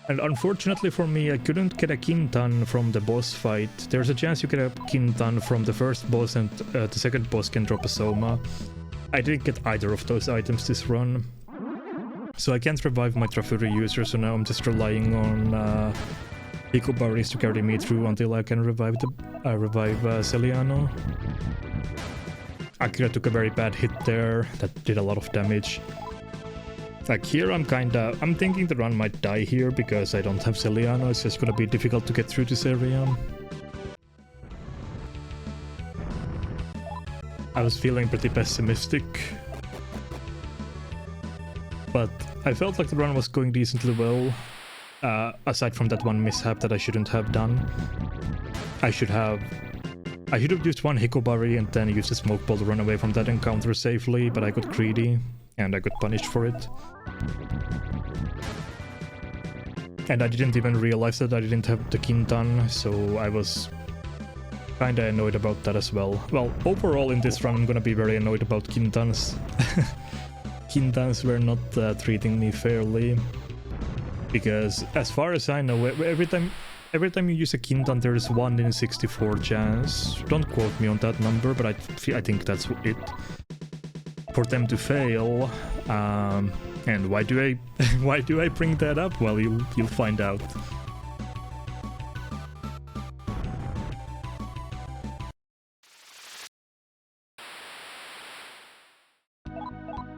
And unfortunately for me, I couldn't get a Kintan from the boss fight. There's a chance you get a Kintan from the first boss, and the second boss can drop a Soma. I didn't get either of those items this run. So I can't revive my Trafuri user, so now I'm just relying on Hikobaris to carry me through until I can revive Celiano. Akira took a very bad hit there, that did a lot of damage. Like here I'm thinking the run might die here because I don't have Celiano, it's just gonna be difficult to get through this area. I was feeling pretty pessimistic. But I felt like the run was going decently well. Aside from that one mishap that I shouldn't have done. I should have used 1 Hikobari and then used a smoke ball to run away from that encounter safely, but I got greedy and I got punished for it. And I didn't even realize that I didn't have the Kintan, so I was kinda annoyed about that as well. Well, overall in this run I'm gonna be very annoyed about Kintans. Kintans were not treating me fairly. Because as far as I know, every time you use a Kintan there is 1 in 64 chance. Don't quote me on that number, but I think that's it. For them to fail. And why do I bring that up? Well, you'll find out.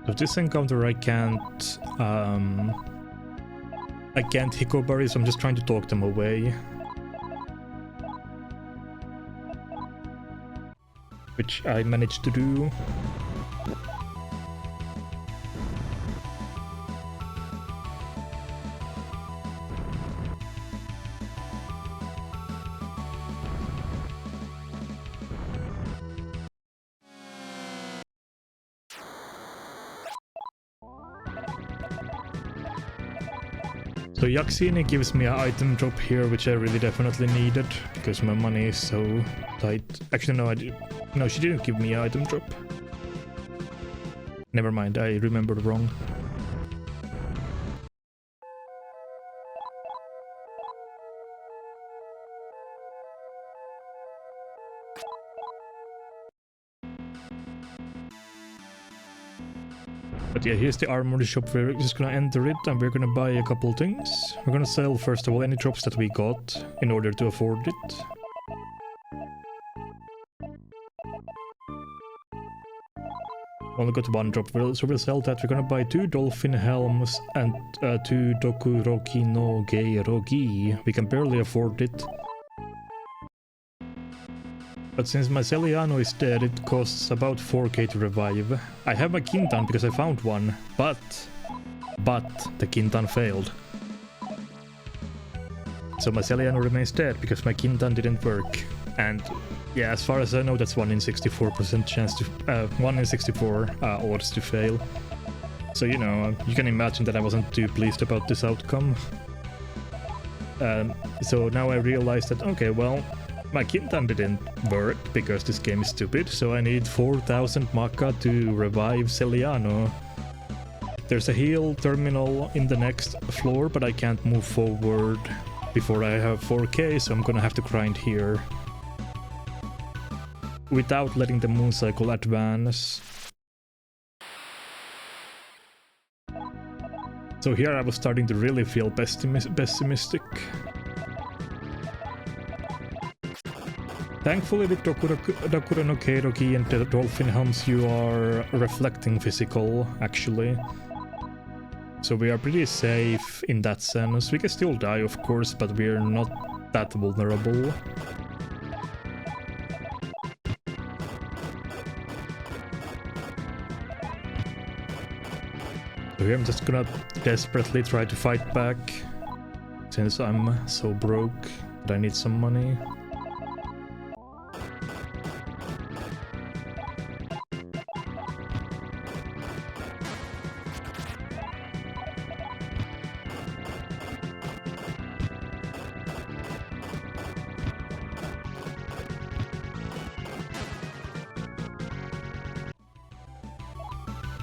So this encounter I can't I can't Hikobari, so I'm just trying to talk them away. Which I managed to do. So Yaxini gives me an item drop here, which I really definitely needed, because my money is so tight. Actually, no, she didn't give me an item drop. Never mind, I remembered wrong. But yeah, here's the armory shop. We're just gonna enter it and we're gonna buy a couple things. We're gonna sell first of all any drops that we got in order to afford it. Only got one drop, so we'll sell that. We're gonna buy 2 dolphin helms and 2 Dokuroki no Geirogi. We can barely afford it. But since my Celiano is dead, it costs about 4k to revive. I have my Kintan because I found one, but the Kintan failed. So my Celiano remains dead because my Kintan didn't work. And yeah, as far as I know, that's 1 in 64% chance to 1 in 64 odds to fail. So you know, you can imagine that I wasn't too pleased about this outcome. So now I realized that okay, well, my Kintan didn't work because this game is stupid, so I need 4000 Maka to revive Celiano. There's a heal terminal in the next floor, but I can't move forward before I have 4k, so I'm gonna have to grind here. Without letting the moon cycle advance. So here I was starting to really feel pessimistic. Thankfully with Dokuro no Keiroki and the Dolphin Helms you are reflecting physical, actually. So we are pretty safe in that sense. We can still die of course, but we are not that vulnerable. So here I'm just gonna desperately try to fight back, since I'm so broke that I need some money.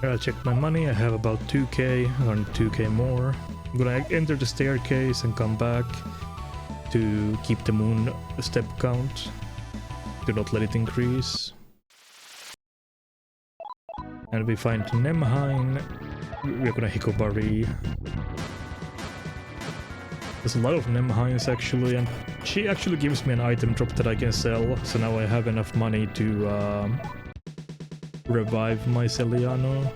I'll check my money. I have about 2k, I need 2k more. I'm gonna enter the staircase and come back to keep the moon step count. Do not let it increase. And we find Nemhain. We're gonna Hikobari. There's a lot of Nemhains actually, and she actually gives me an item drop that I can sell, so now I have enough money to revive my Celiano.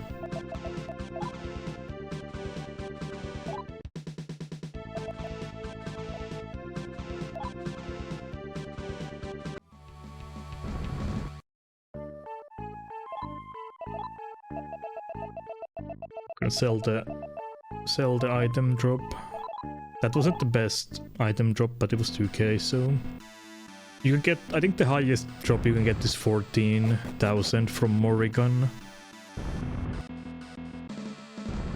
Gonna sell the item drop. That wasn't the best item drop, but it was 2k, so you can get, I think the highest drop you can get is 14,000 from Morrigan.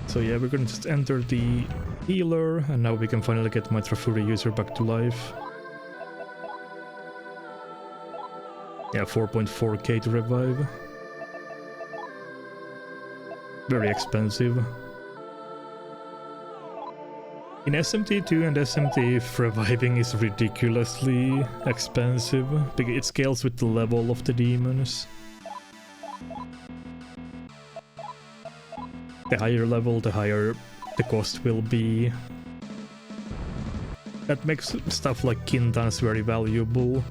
So yeah, we're gonna just enter the healer, and now we can finally get my Trafuri user back to life. Yeah, 4.4k to revive. Very expensive. In SMT2 and SMT if reviving is ridiculously expensive, because it scales with the level of the demons. The higher level, the higher the cost will be. That makes stuff like Kintans very valuable.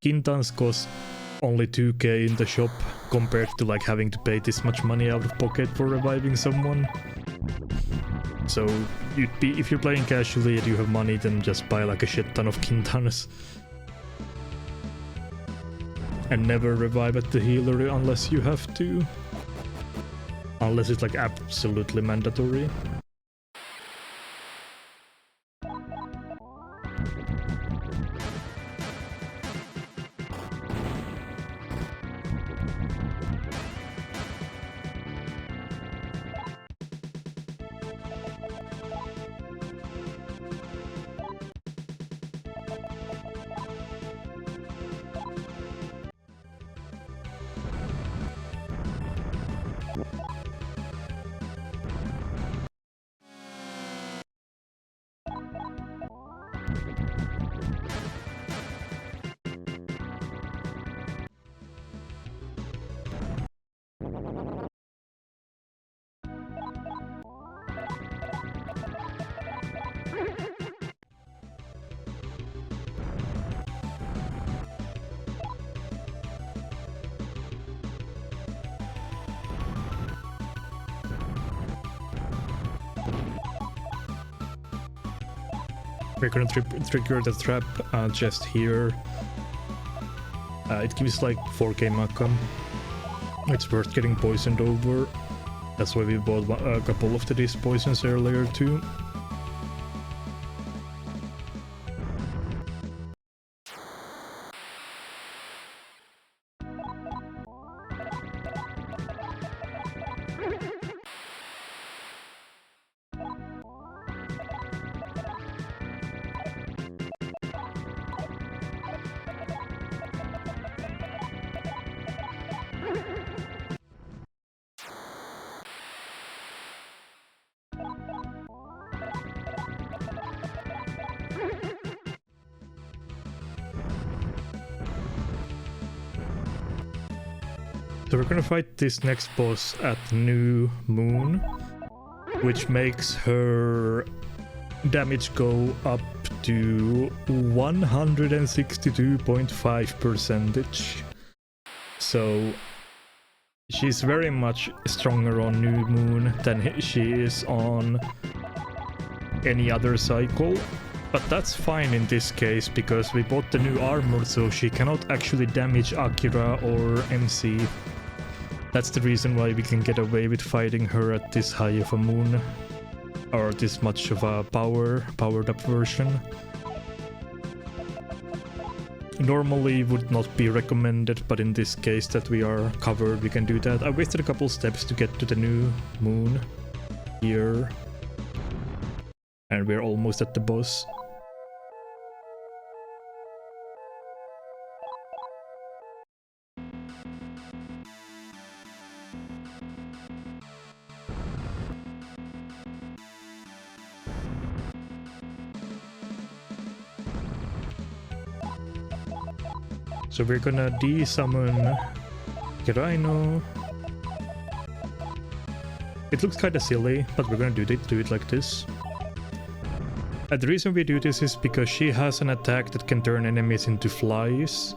Kintans cost only 2k in the shop, compared to like having to pay this much money out of pocket for reviving someone. So if you're playing casually and you have money, then just buy like a shit ton of Quintanas. And never revive at the healer unless you have to. Unless it's like absolutely mandatory. We're gonna trigger the trap just here. It gives like 4k Makam. It's worth getting poisoned over. That's why we bought a couple of these poisons earlier too. So we're gonna fight this next boss at New Moon, which makes her damage go up to 162.5%. So she's very much stronger on New Moon than she is on any other cycle. But that's fine in this case, because we bought the new armor, so she cannot actually damage Akira or MC. That's the reason why we can get away with fighting her at this high of a moon, or this much of a powered up version. Normally would not be recommended, but in this case that we are covered, we can do that. I wasted a couple steps to get to the New Moon here, and we're almost at the boss. So we're gonna de-summon Kiraino. It looks kinda silly, but we're gonna do it like this. And the reason we do this is because she has an attack that can turn enemies into flies.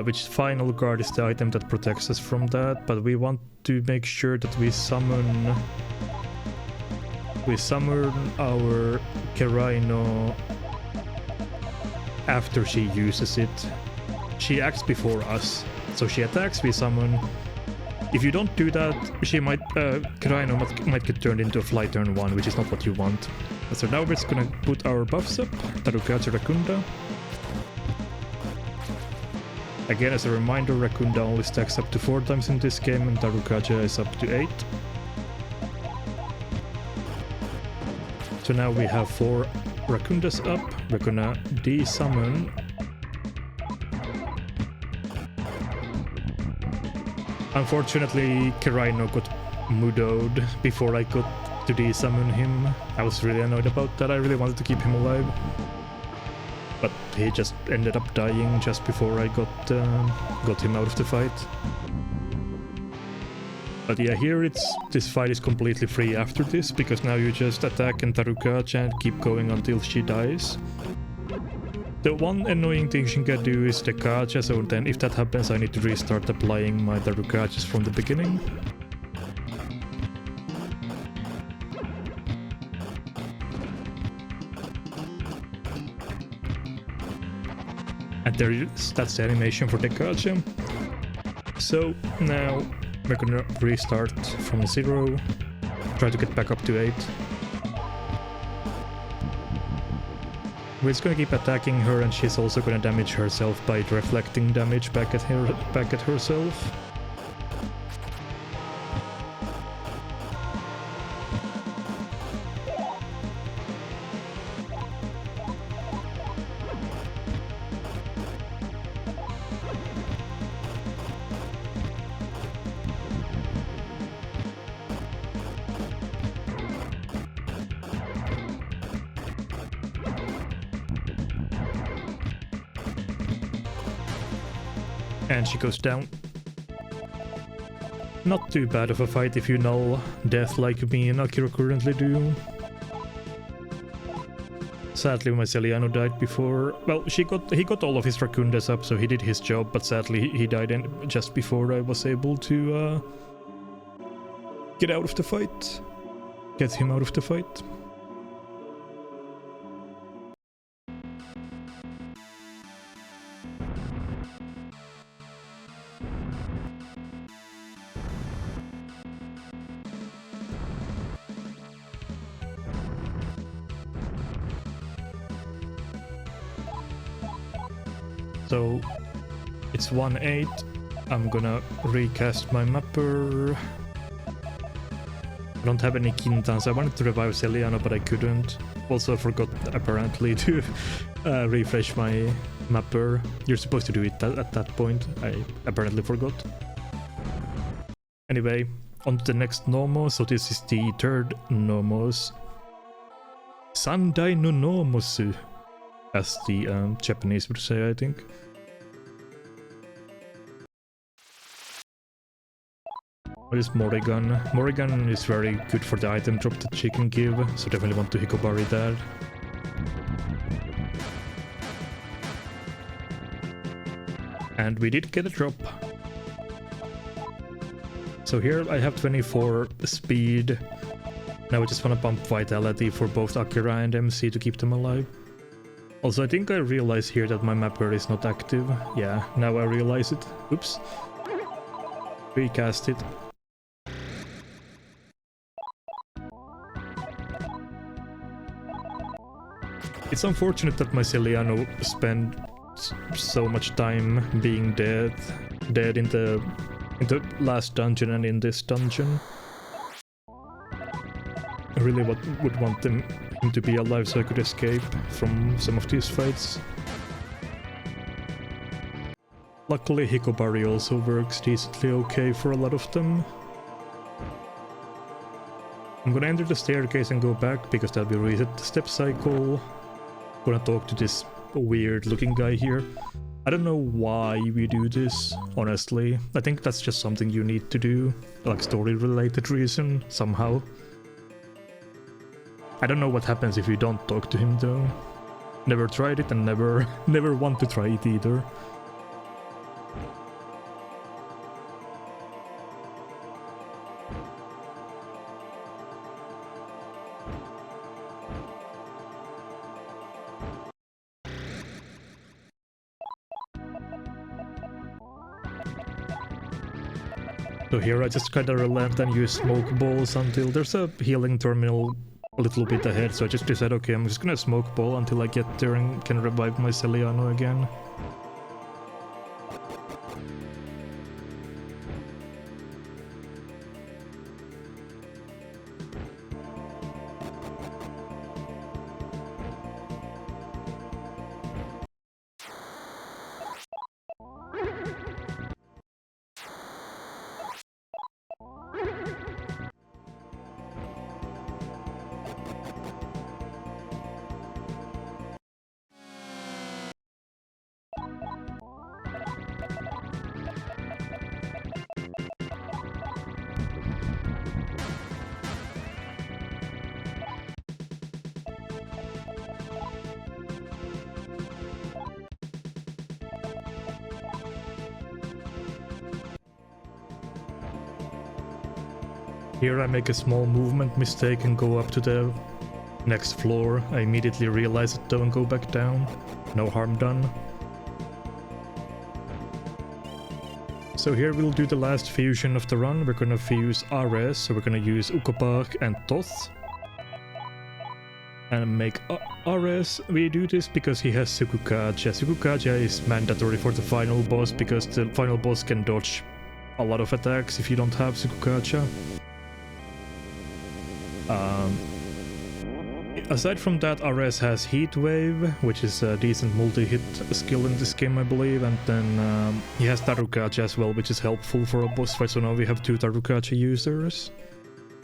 Which Final Guard is the item that protects us from that, but we want to make sure that we summon our Kiraino after she uses it. She acts before us, so she attacks, we summon. If you don't do that, she might Kiraino might get turned into a fly turn 1, which is not what you want. So now we're just gonna put our buffs up, Tarukaja Rakunda. Again, as a reminder, Rakunda only stacks up to 4 times in this game, and Tarukaja is up to 8. So now we have 4 Rakundas up. We're gonna de-summon Unfortunately, Kiraino got mudoed before I got to de-summon him. I was really annoyed about that. I really wanted to keep him alive, but he just ended up dying just before I got him out of the fight. But yeah, here this fight is completely free after this, because now you just attack Tarukaja and keep going until she dies. The one annoying thing she can do is the Kaja, so then if that happens I need to restart applying my Tarukajas from the beginning. And that's the animation for the gacha. So now we're gonna restart from 0, try to get back up to 8. We're just gonna keep attacking her, and she's also gonna damage herself by reflecting damage back at herself. And she goes down. Not too bad of a fight if you know death like me and Akira currently do. Sadly, my Celiano died before. Well, he got all of his Raccoondas up, so he did his job, but sadly he died just before I was able to get out of the fight. Get him out of the fight. So it's 1-8. I'm gonna recast my mapper. I don't have any Quintans. I wanted to revive Celiano, but I couldn't. Also forgot apparently to refresh my mapper. You're supposed to do it at that point. I apparently forgot. Anyway, on to the next Nomo. So this is the third Nomos. Sandai no Nomosu, as the Japanese would say, I think. What is Morrigan? Morrigan is very good for the item drop that she can give, so definitely want to Hikobari that. And we did get a drop. So here I have 24 speed. Now I just want to bump vitality for both Akira and MC to keep them alive. Also, I think I realize here that my mapper is not active. Yeah, now I realize it. Oops. Recast it. It's unfortunate that my Celiano spent so much time being dead in the last dungeon and in this dungeon. I really would want him to be alive so I could escape from some of these fights. Luckily Hikobari also works decently okay for a lot of them. I'm gonna enter the staircase and go back because that will reset the step cycle. Gonna talk to this weird looking guy here. I don't know why we do this, honestly. I think that's just something you need to do, like story related reason, somehow. I don't know what happens if you don't talk to him though. Never tried it and never want to try it either. So here I just kinda relent and use smoke balls until there's a healing terminal a little bit ahead, so I just decided, okay, I'm just gonna smoke ball until I get there and can revive my Celiano again. Here I make a small movement mistake and go up to the next floor. I immediately realize it though and go back down. No harm done. so here we'll do the last fusion of the run. We're gonna fuse RS, so we're gonna use Ukobach and Toth. And make RS. We do this because he has Sukukaja. Sukukaja is mandatory for the final boss because the final boss can dodge a lot of attacks if you don't have Sukukaja. Aside from that, RS has Heat Wave, which is a decent multi-hit skill in this game, I believe, and then he has Tarukaja as well, which is helpful for a boss fight, so now we have 2 Tarukaja users.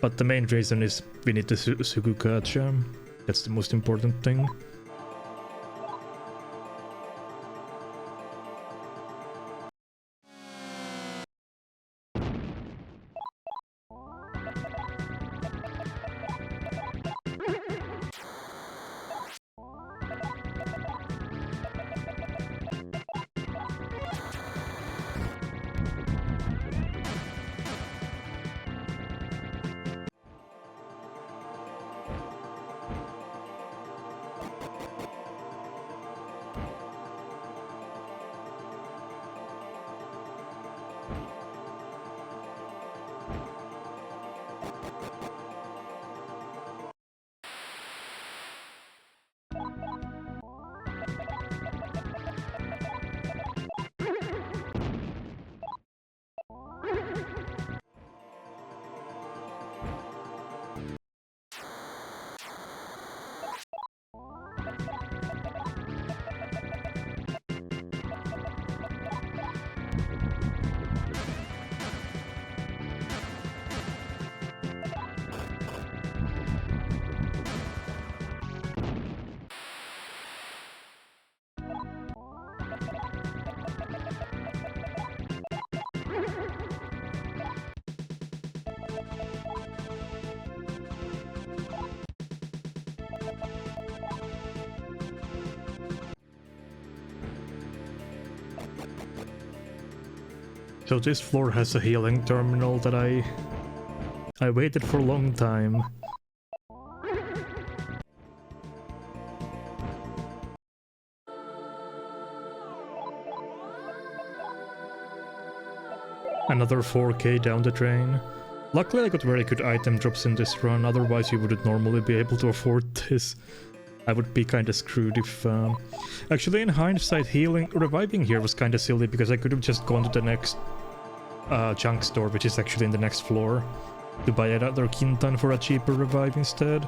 But the main reason is we need the Sukukaja. That's the most important thing. So this floor has a healing terminal that I waited for a long time. Another 4k down the drain. Luckily I got very good item drops in this run, otherwise you wouldn't normally be able to afford this. I would be kinda screwed if... Actually in hindsight, reviving here was kinda silly because I could have just gone to the next junk store, which is actually in the next floor, to buy another Kintan for a cheaper revive instead.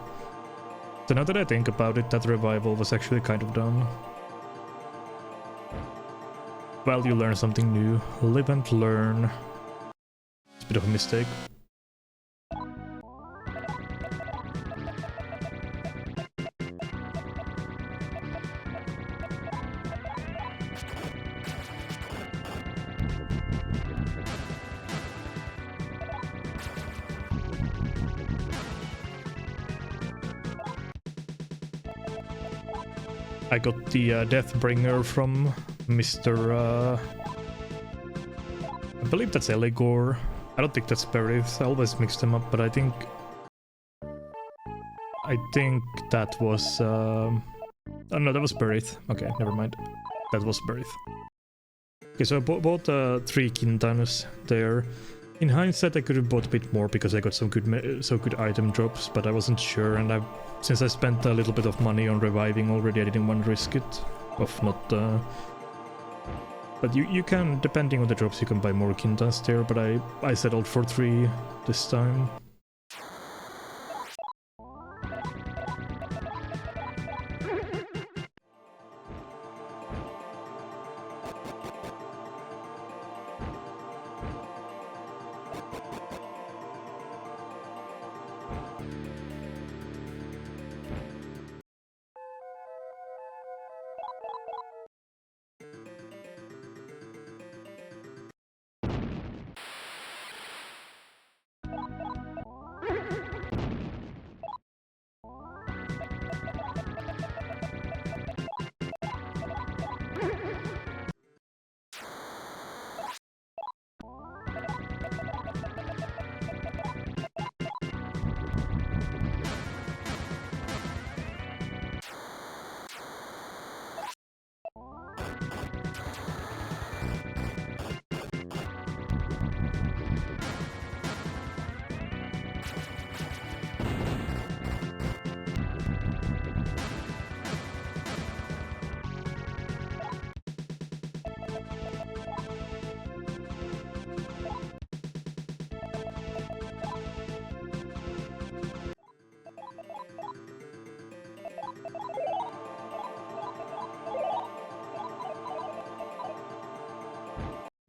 So now that I think about it, that revival was actually kind of dumb. Well, you learn something new. Live and learn. It's a bit of a mistake. I got the Deathbringer from Mr. I believe that's Eligor. I don't think that's Berith. I always mix them up, but I think that was... Oh no, that was Berith. Okay, never mind. That was Berith. Okay, so I bought 3 Kintanos there. In hindsight, I could have bought a bit more because I got some good item drops, but I wasn't sure, and since I spent a little bit of money on reviving already, I didn't want to risk it. But you can, depending on the drops, you can buy more Kintans there, but I settled for 3 this time.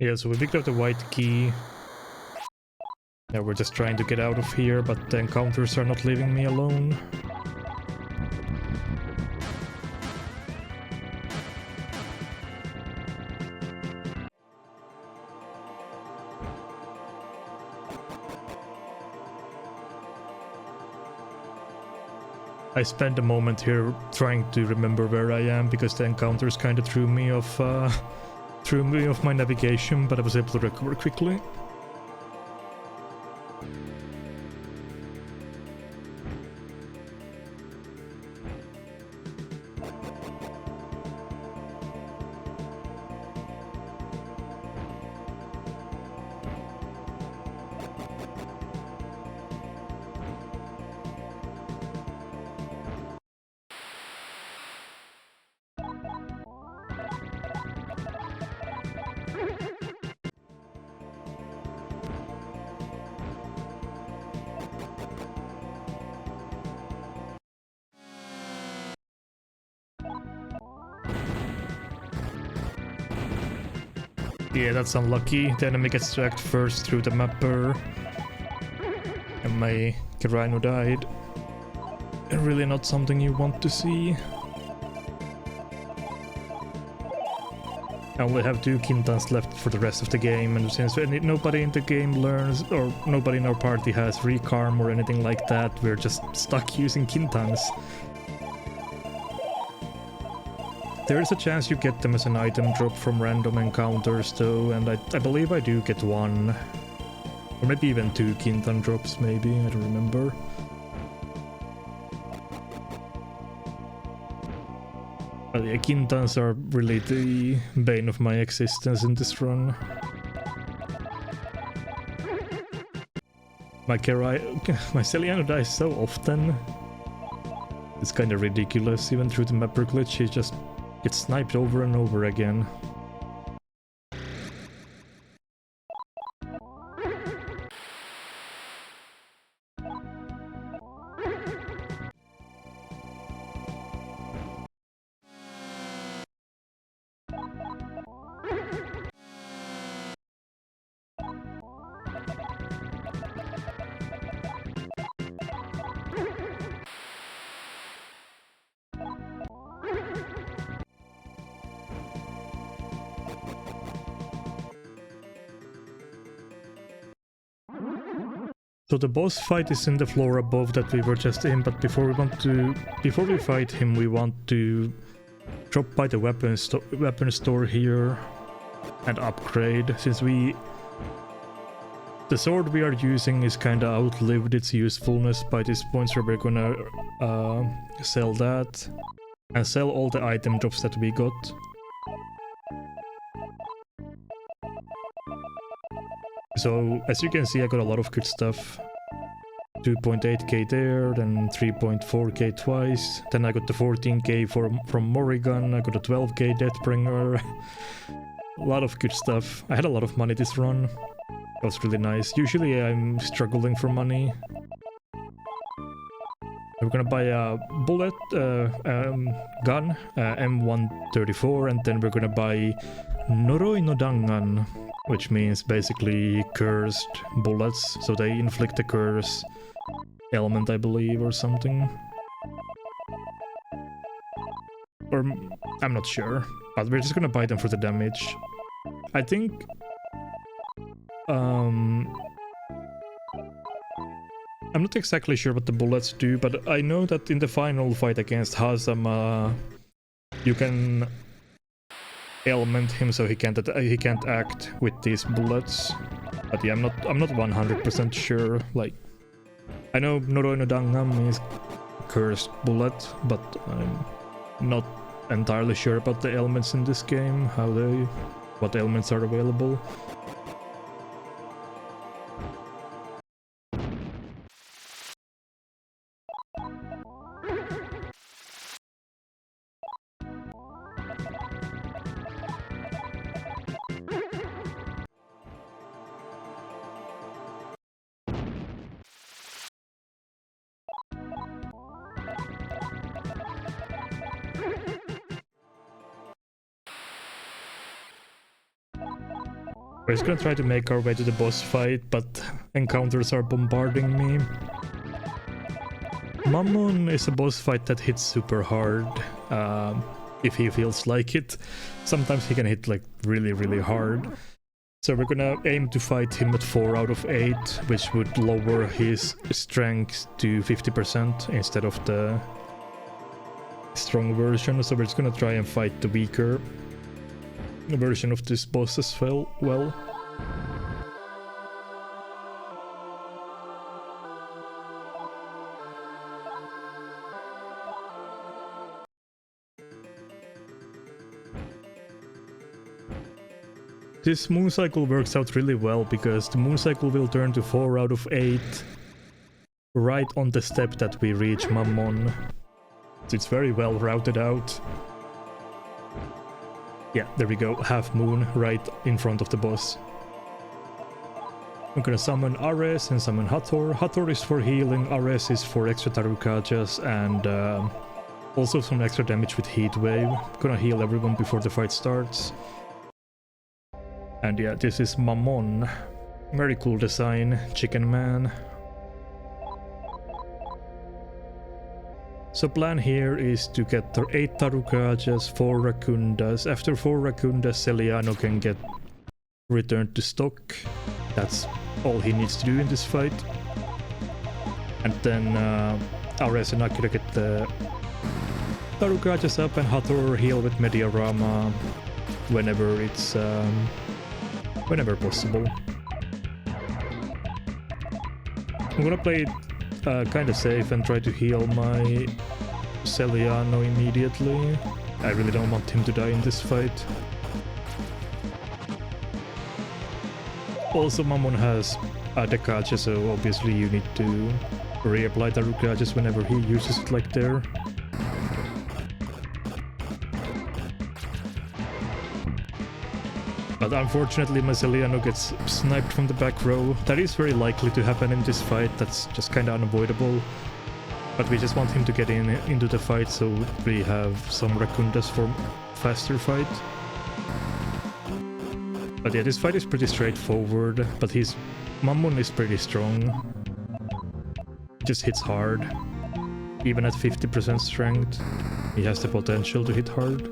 Yeah, so we picked up the white key. Yeah, we're just trying to get out of here, but the encounters are not leaving me alone. I spent a moment here trying to remember where I am because the encounters kind of threw me off my navigation, but I was able to recover quickly. Yeah, that's unlucky. The enemy gets to act first through the mapper. And my Rhino died. Really not something you want to see. I only have 2 Quintans left for the rest of the game, and since nobody in the game learns, or nobody in our party has Recarm or anything like that, we're just stuck using Quintans. There is a chance you get them as an item drop from random encounters though, and I believe I do get 1. Or maybe even 2 Quintan drops, maybe, I don't remember. But yeah, Quintans are really the bane of my existence in this run. My Celiano dies so often. It's kinda ridiculous, even through the mapper glitch, he just gets sniped over and over again. So the boss fight is in the floor above that we were just in, but before we fight him, we want to drop by the weapon store here and upgrade, since the sword we are using is kinda outlived its usefulness by this point, so we're gonna sell that and sell all the item drops that we got. So, as you can see, I got a lot of good stuff. 2.8k there, then 3.4k twice. Then I got the 14k from Morrigan, I got a 12k Deathbringer. A lot of good stuff. I had a lot of money this run. That was really nice. Usually I'm struggling for money. We're gonna buy a bullet gun, M134, and then we're gonna buy Noroi no Dangan, which means basically cursed bullets, so they inflict a curse element, I believe, or something. Or I'm not sure, but we're just gonna buy them for the damage. I think I'm not exactly sure what the bullets do, but I know that in the final fight against Hazama, you can ailment him so he can't act with these bullets. But yeah, I'm not 100% sure. Like, I know Noroi no Dangam is cursed bullet, but I'm not entirely sure about the ailments in this game, what ailments are available. We're just gonna try to make our way to the boss fight, but encounters are bombarding me. Mammon is a boss fight that hits super hard, if he feels like it. Sometimes he can hit like really hard. So we're gonna aim to fight him at 4 out of 8, which would lower his strength to 50% instead of the strong version. So we're just gonna try and fight the weaker version of this boss as well. This moon cycle works out really well because the moon cycle will turn to 4 out of 8 right on the step that we reach Mammon. So it's very well routed out. Yeah, there we go, half moon right in front of the boss. I'm gonna summon Ares and summon Hathor. Hathor is for healing, Ares is for extra Tarukajas and also some extra damage with Heat Wave. Gonna heal everyone before the fight starts. And yeah, this is Mammon. Very cool design, Chicken Man. So plan here is to get the 8 Tarukajas, 4 Rakundas. After 4 Rakundas, Celiano can get returned to stock. That's all he needs to do in this fight. And then Ares and Akira get the Tarukajas up and Hathor heal with Mediarama whenever it's whenever possible. I'm gonna play it kind of safe and try to heal my Celiano immediately. I really don't want him to die in this fight. Also, Mammon has Dekaja, so obviously you need to reapply Tarukajas whenever he uses it like there. But unfortunately my Celiano gets sniped from the back row. That is very likely to happen in this fight, that's just kinda unavoidable. But we just want him to get into the fight so we have some Rakundas for faster fight. But yeah, this fight is pretty straightforward, but his Mammon is pretty strong. Just hits hard. Even at 50% strength, he has the potential to hit hard.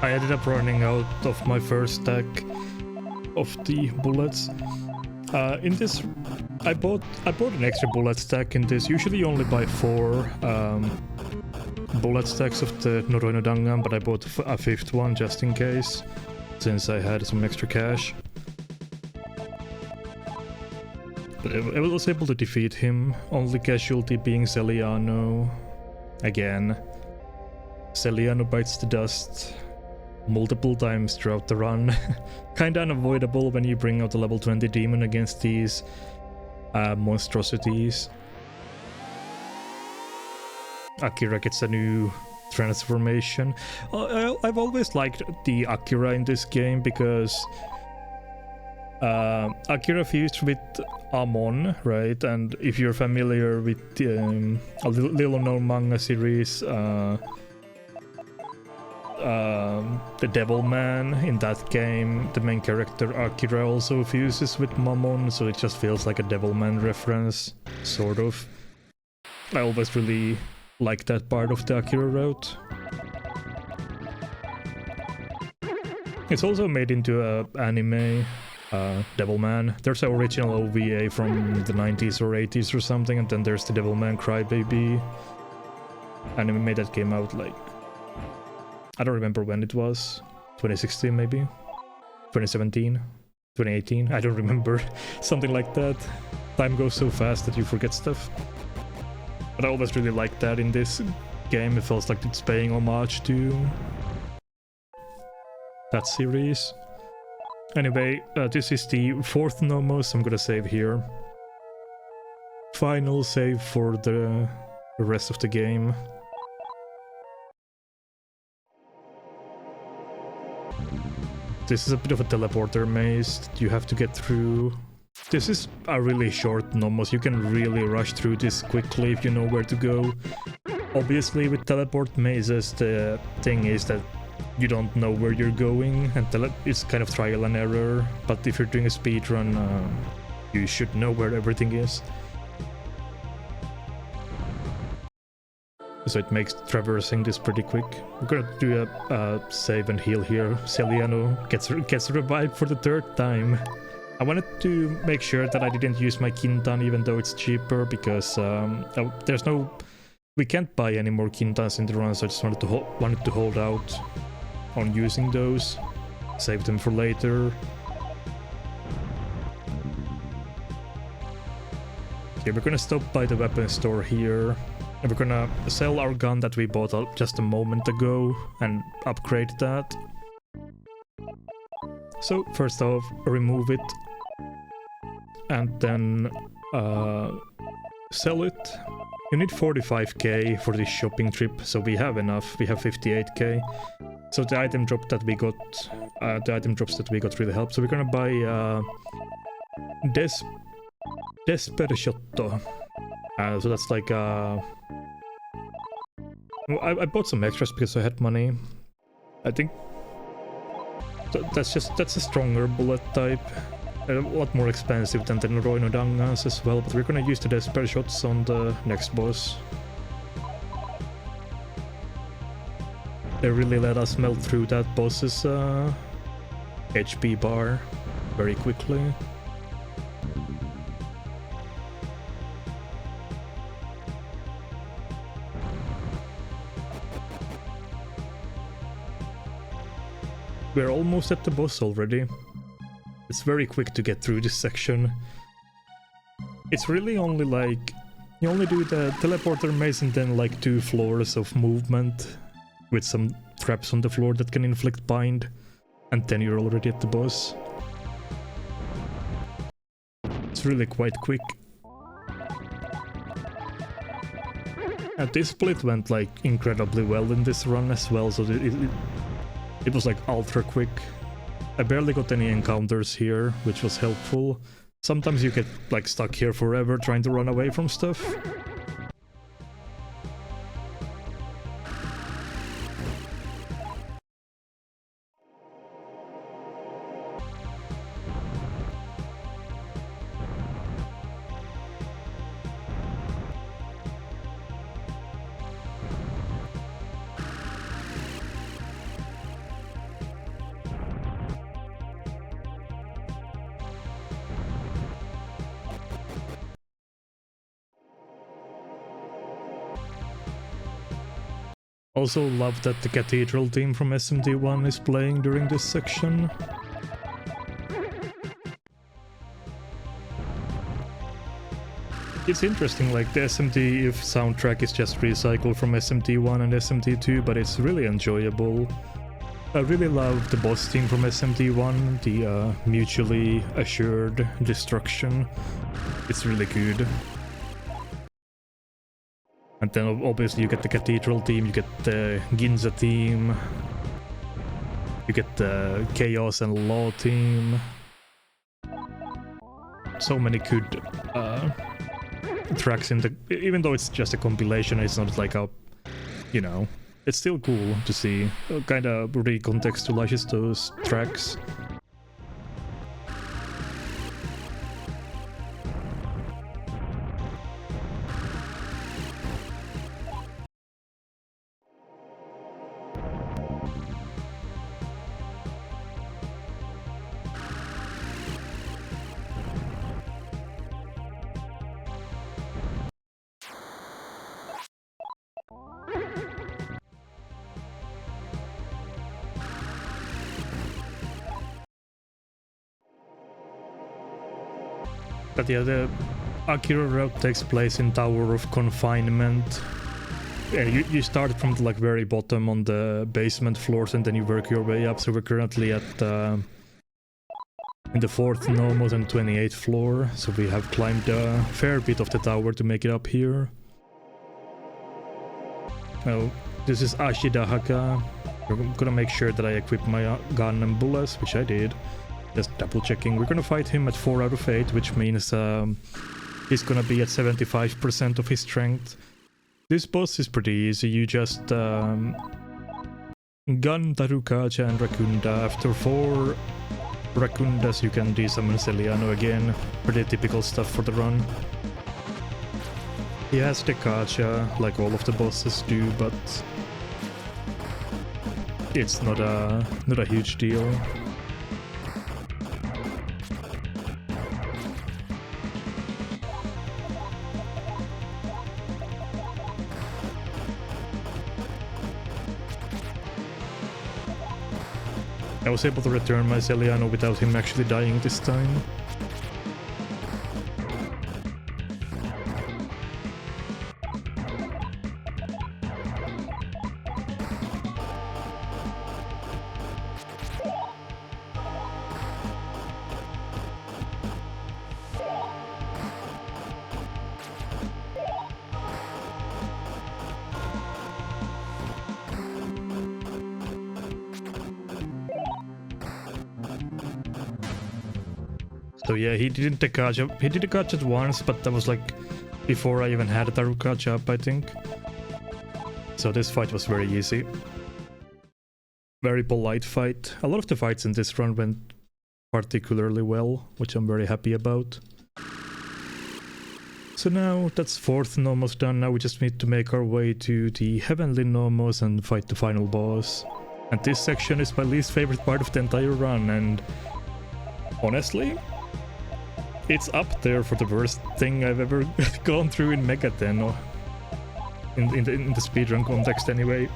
I ended up running out of my first stack of the bullets. In this, I bought an extra bullet stack in this. Usually you only buy 4 bullet stacks of the Noroino Dangan, but I bought a 5th one just in case, since I had some extra cash. But I was able to defeat him, only casualty being Celiano. Again, Celiano bites the dust multiple times throughout the run. Kinda unavoidable when you bring out a level 20 demon against these monstrosities. Akira gets a new transformation. I've always liked the Akira in this game because Akira fused with Amon, right? And if you're familiar with a little known manga series, the Devil Man, in that game, the main character Akira also fuses with Mammon, so it just feels like a Devil Man reference, sort of. I always really like that part of the Akira route. It's also made into a anime, Devilman. There's an original OVA from the 90s or 80s or something, and then there's the Devilman Crybaby anime that came out like... I don't remember when it was. 2016 maybe? 2017? 2018? I don't remember. Something like that. Time goes so fast that you forget stuff. But I always really liked that in this game. It feels like it's paying homage to that series. Anyway, this is the fourth Nomos. I'm gonna save here. Final save for the rest of the game. This is a bit of a teleporter maze that you have to get through. This is a really short Nomos. You can really rush through this quickly if you know where to go. Obviously, with teleport mazes, the thing is that you don't know where you're going, and it's kind of trial and error. But if you're doing a speedrun, you should know where everything is. So it makes traversing this pretty quick. We're gonna do a save and heal here. Celiano gets revived for the third time. I wanted to make sure that I didn't use my Kintan even though it's cheaper, because there's no... We can't buy any more Kintans in the run, so I just wanted to hold out on using those. Save them for later. Okay, we're gonna stop by the weapon store here. And we're gonna sell our gun that we bought just a moment ago and upgrade that. So first off, remove it. And then sell it. You need 45k for this shopping trip, so we have enough. We have 58k. So the item drop that we got, the item drops that we got really help. So we're gonna buy Desperciotto. So that's like I bought some extras because I had money. I think that's a stronger bullet type. A lot more expensive than the Roino Dangas as well, but we're gonna use the Desper shots on the next boss. They really let us melt through that boss's HP bar very quickly. We're almost at the boss already. It's very quick to get through this section. It's really only like... You only do the teleporter maze and then like 2 floors of movement with some traps on the floor that can inflict bind, and then you're already at the boss. It's really quite quick. And this split went like incredibly well in this run as well, so it was like ultra quick. I barely got any encounters here, which was helpful. Sometimes you get like stuck here forever trying to run away from stuff. Also love that the Cathedral team from SMD1 is playing during this section. It's interesting, like the SMD if soundtrack is just recycled from SMD1 and SMD2, but it's really enjoyable. I really love the boss theme from SMD1, the mutually assured destruction. It's really good. And then obviously you get the Cathedral team, you get the Ginza team, you get the Chaos and Law team. So many good tracks in the... Even though it's just a compilation, it's not like a... You know, it's still cool to see. Kind of recontextualizes those tracks. But yeah, the Akira route takes place in Tower of Confinement. Yeah, you start from the like very bottom on the basement floors and then you work your way up. So we're currently at in the 4th normal and 28th floor. So we have climbed a fair bit of the tower to make it up here. Now, this is Ashidahaka. We're gonna make sure that I equip my gun and bullets, which I did. Just double checking. We're gonna fight him at 4 out of 8, which means he's gonna be at 75% of his strength. This boss is pretty easy. You just gun Tarukaja and Rakunda. After 4 Rakundas you can desummon Celiano again. Pretty typical stuff for the run. He has Dekaja, like all of the bosses do, but it's not a huge deal. I was able to return my Celiano without him actually dying this time. So yeah, he didn't Dekaja. He did Dekaja once, but that was like before I even had a Tarukaja up, I think. So this fight was very easy. Very polite fight. A lot of the fights in this run went particularly well, which I'm very happy about. So now that's 4th Nomos done. Now we just need to make our way to the Heavenly Nomos and fight the final boss. And this section is my least favorite part of the entire run, and honestly, it's up there for the worst thing I've ever gone through in Megaten, or in the speedrun context anyway.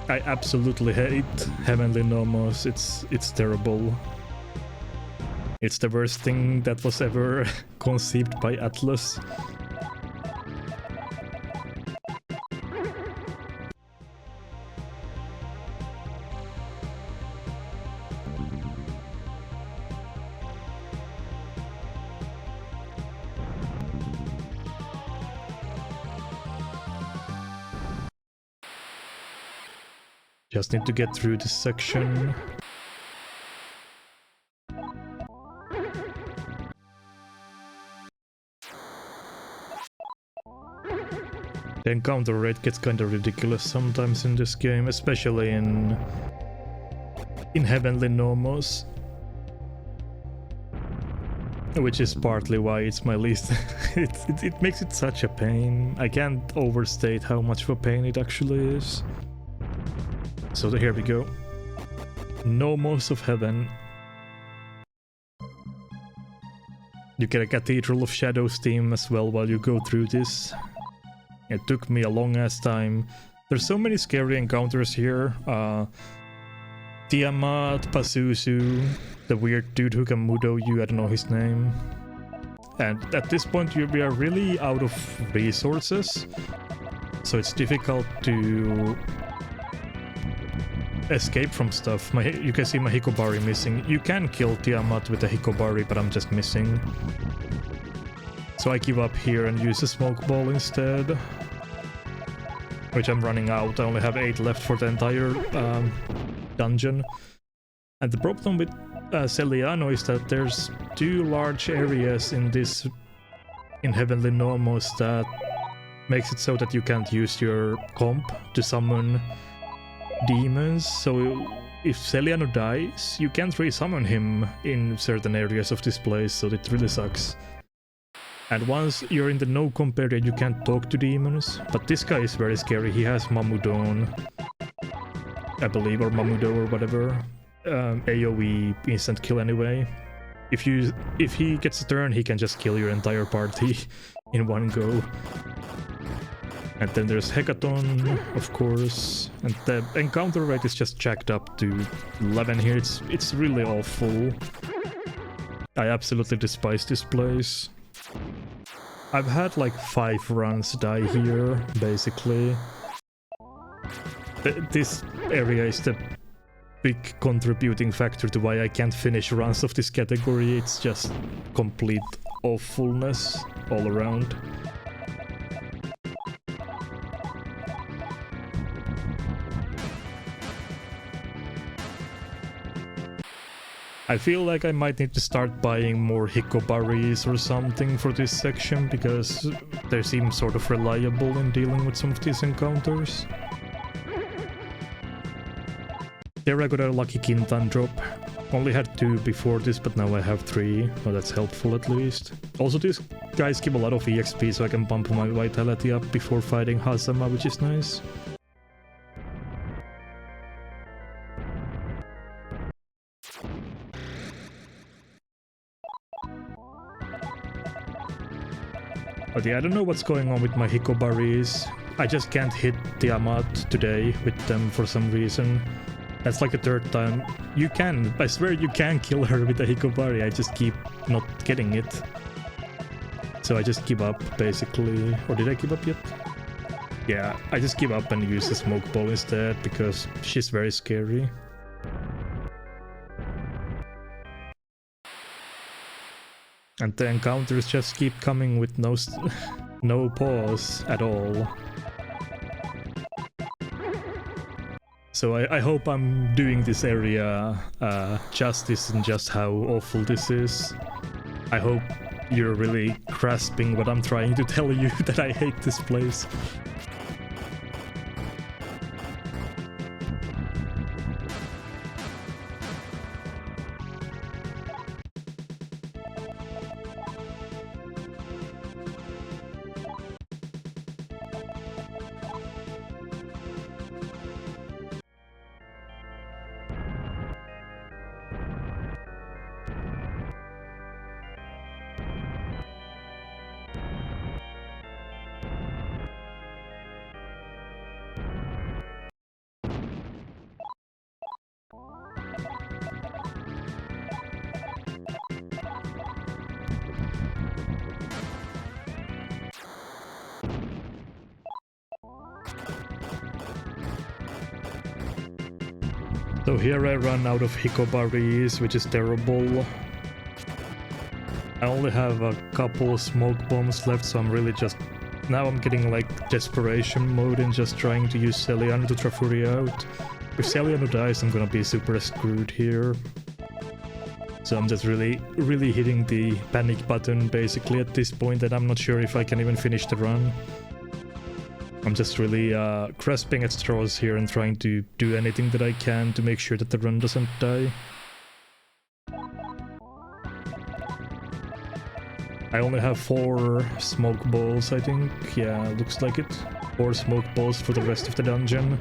I absolutely hate Heavenly Nomos. It's terrible. It's the worst thing that was ever conceived by Atlas. Just need to get through this section. The encounter rate gets kinda ridiculous sometimes in this game, especially in Heavenly Nomos. Which is partly why it's my least... it makes it such a pain. I can't overstate how much of a pain it actually is. So here we go. Nomos of Heaven. You get a Cathedral of Shadows theme as well while you go through this. It took me a long ass time. There's so many scary encounters here. Tiamat, Pazuzu, the weird dude who can Mudo you, I don't know his name. And at this point we are really out of resources. So it's difficult to escape from stuff. You can see my Hikobari missing. You can kill Tiamat with a Hikobari, but I'm just missing. So I give up here and use a smoke ball instead. Which I'm running out. I only have 8 left for the entire dungeon. And the problem with Celiano is that there's 2 large areas in Heavenly Nomos that makes it so that you can't use your comp to summon demons. So if Celiano dies, you can't re-summon him in certain areas of this place, so it really sucks. And once you're in the no comp area, you can't talk to demons. But this guy is very scary. He has Mamudon, I believe, or Mamudo or whatever. AoE instant kill anyway. If he gets a turn, he can just kill your entire party in one go. And then there's Hecaton, of course. And the encounter rate is just jacked up to 11 here. It's really awful. I absolutely despise this place. I've had like 5 runs die here, basically. This area is the big contributing factor to why I can't finish runs of this category. It's just complete awfulness all around. I feel like I might need to start buying more Hikobaris or something for this section, because they seem sort of reliable in dealing with some of these encounters. There I got a lucky Kintan drop. Only had 2 before this, but now I have 3. Well, that's helpful at least. Also, these guys give a lot of EXP, so I can bump my vitality up before fighting Hazama, which is nice. But yeah, I don't know what's going on with my Hikobaris. I just can't hit Tiamat today with them for some reason. That's like the 3rd time. You can, I swear you can kill her with a Hikobari, I just keep not getting it. So I just give up, basically. Or did I give up yet? Yeah, I just give up and use the smoke ball instead, because she's very scary. And the encounters just keep coming with no pause at all. So I hope I'm doing this area justice in just how awful this is. I hope you're really grasping what I'm trying to tell you, that I hate this place. So here I run out of Hikobaris, which is terrible. I only have a couple smoke bombs left, so I'm really just... Now I'm getting like desperation mode and just trying to use Celiano to Trafuri out. If Celiano dies, I'm gonna be super screwed here. So I'm just really hitting the panic button basically at this point, and I'm not sure if I can even finish the run. I'm just really grasping at straws here and trying to do anything that I can to make sure that the run doesn't die. I only have 4 smoke balls, I think. Yeah, looks like it. 4 smoke balls for the rest of the dungeon.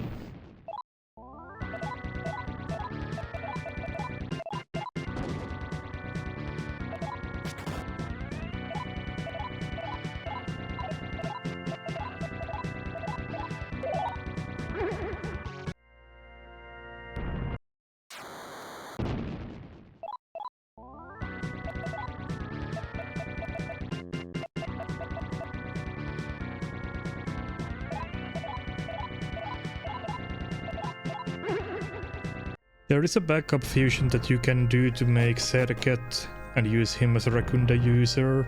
There is a backup fusion that you can do to make Serket and use him as a Rakunda user.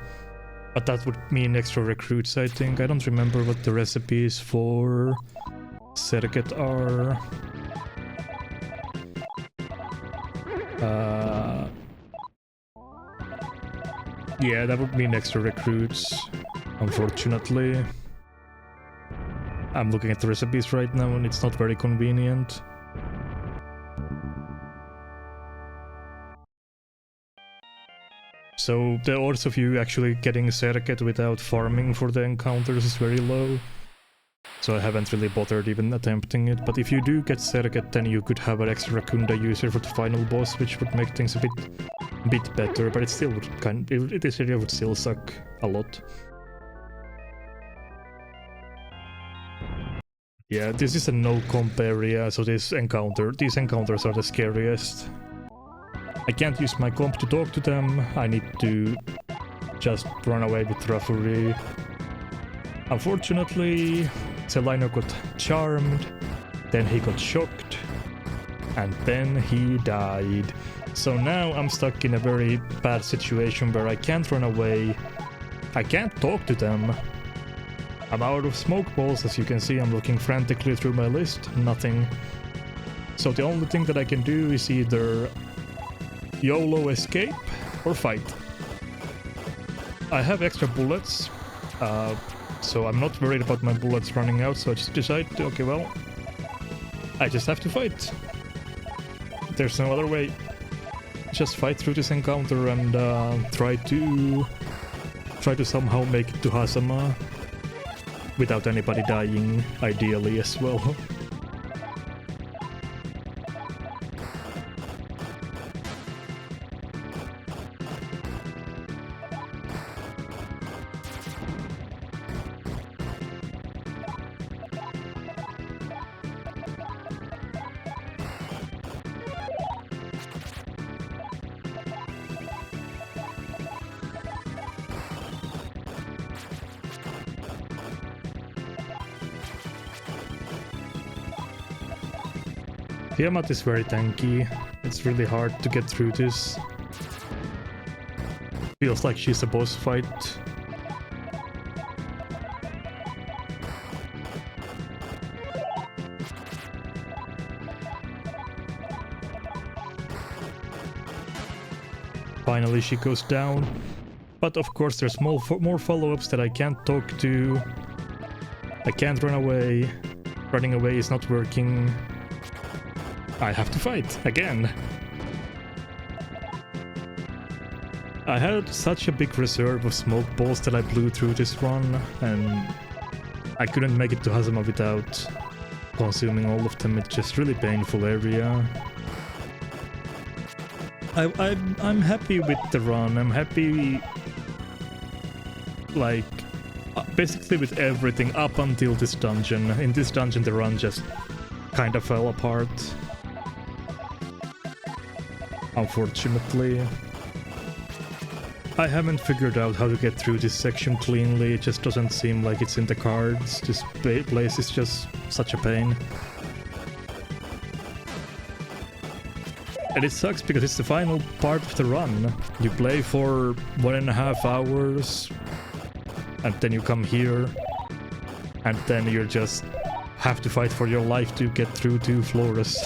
But that would mean extra recruits, I think. I don't remember what the recipes for Serget are. Yeah, that would mean extra recruits, unfortunately. I'm looking at the recipes right now and it's not very convenient. So the odds of you actually getting Serget without farming for the encounters is very low. So I haven't really bothered even attempting it, but if you do get Serget, then you could have an extra Rakunda user for the final boss, which would make things a bit better, but it still would this area would still suck a lot. Yeah, this is a no comp area, so these encounters are the scariest. I can't use my comp to talk to them, I need to just run away with Rafuri. Unfortunately, Celino got charmed, then he got shocked, and then he died. So now I'm stuck in a very bad situation where I can't run away, I can't talk to them. I'm out of smoke balls, as you can see. I'm looking frantically through my list, nothing. So the only thing that I can do is either YOLO escape or fight. I have extra bullets, so I'm not worried about my bullets running out, so I just decide, okay, well, I just have to fight. There's no other way. Just fight through this encounter and try to somehow make it to Hazama without anybody dying, ideally as well. Tiamat is very tanky. It's really hard to get through this. Feels like she's a boss fight. Finally she goes down. But of course there's more follow-ups that I can't talk to. I can't run away. Running away is not working. I have to fight again. I had such a big reserve of smoke balls that I blew through this run, and I couldn't make it to Hazama without consuming all of them. It's just really painful area. I'm happy with the run. I'm happy, like, basically with everything up until this dungeon. In this dungeon the run just kind of fell apart, unfortunately. I haven't figured out how to get through this section cleanly. It just doesn't seem like it's in the cards. This place is just such a pain. And it sucks because it's the final part of the run. You play for 1.5 hours, and then you come here, and then you just have to fight for your life to get through 2 floors.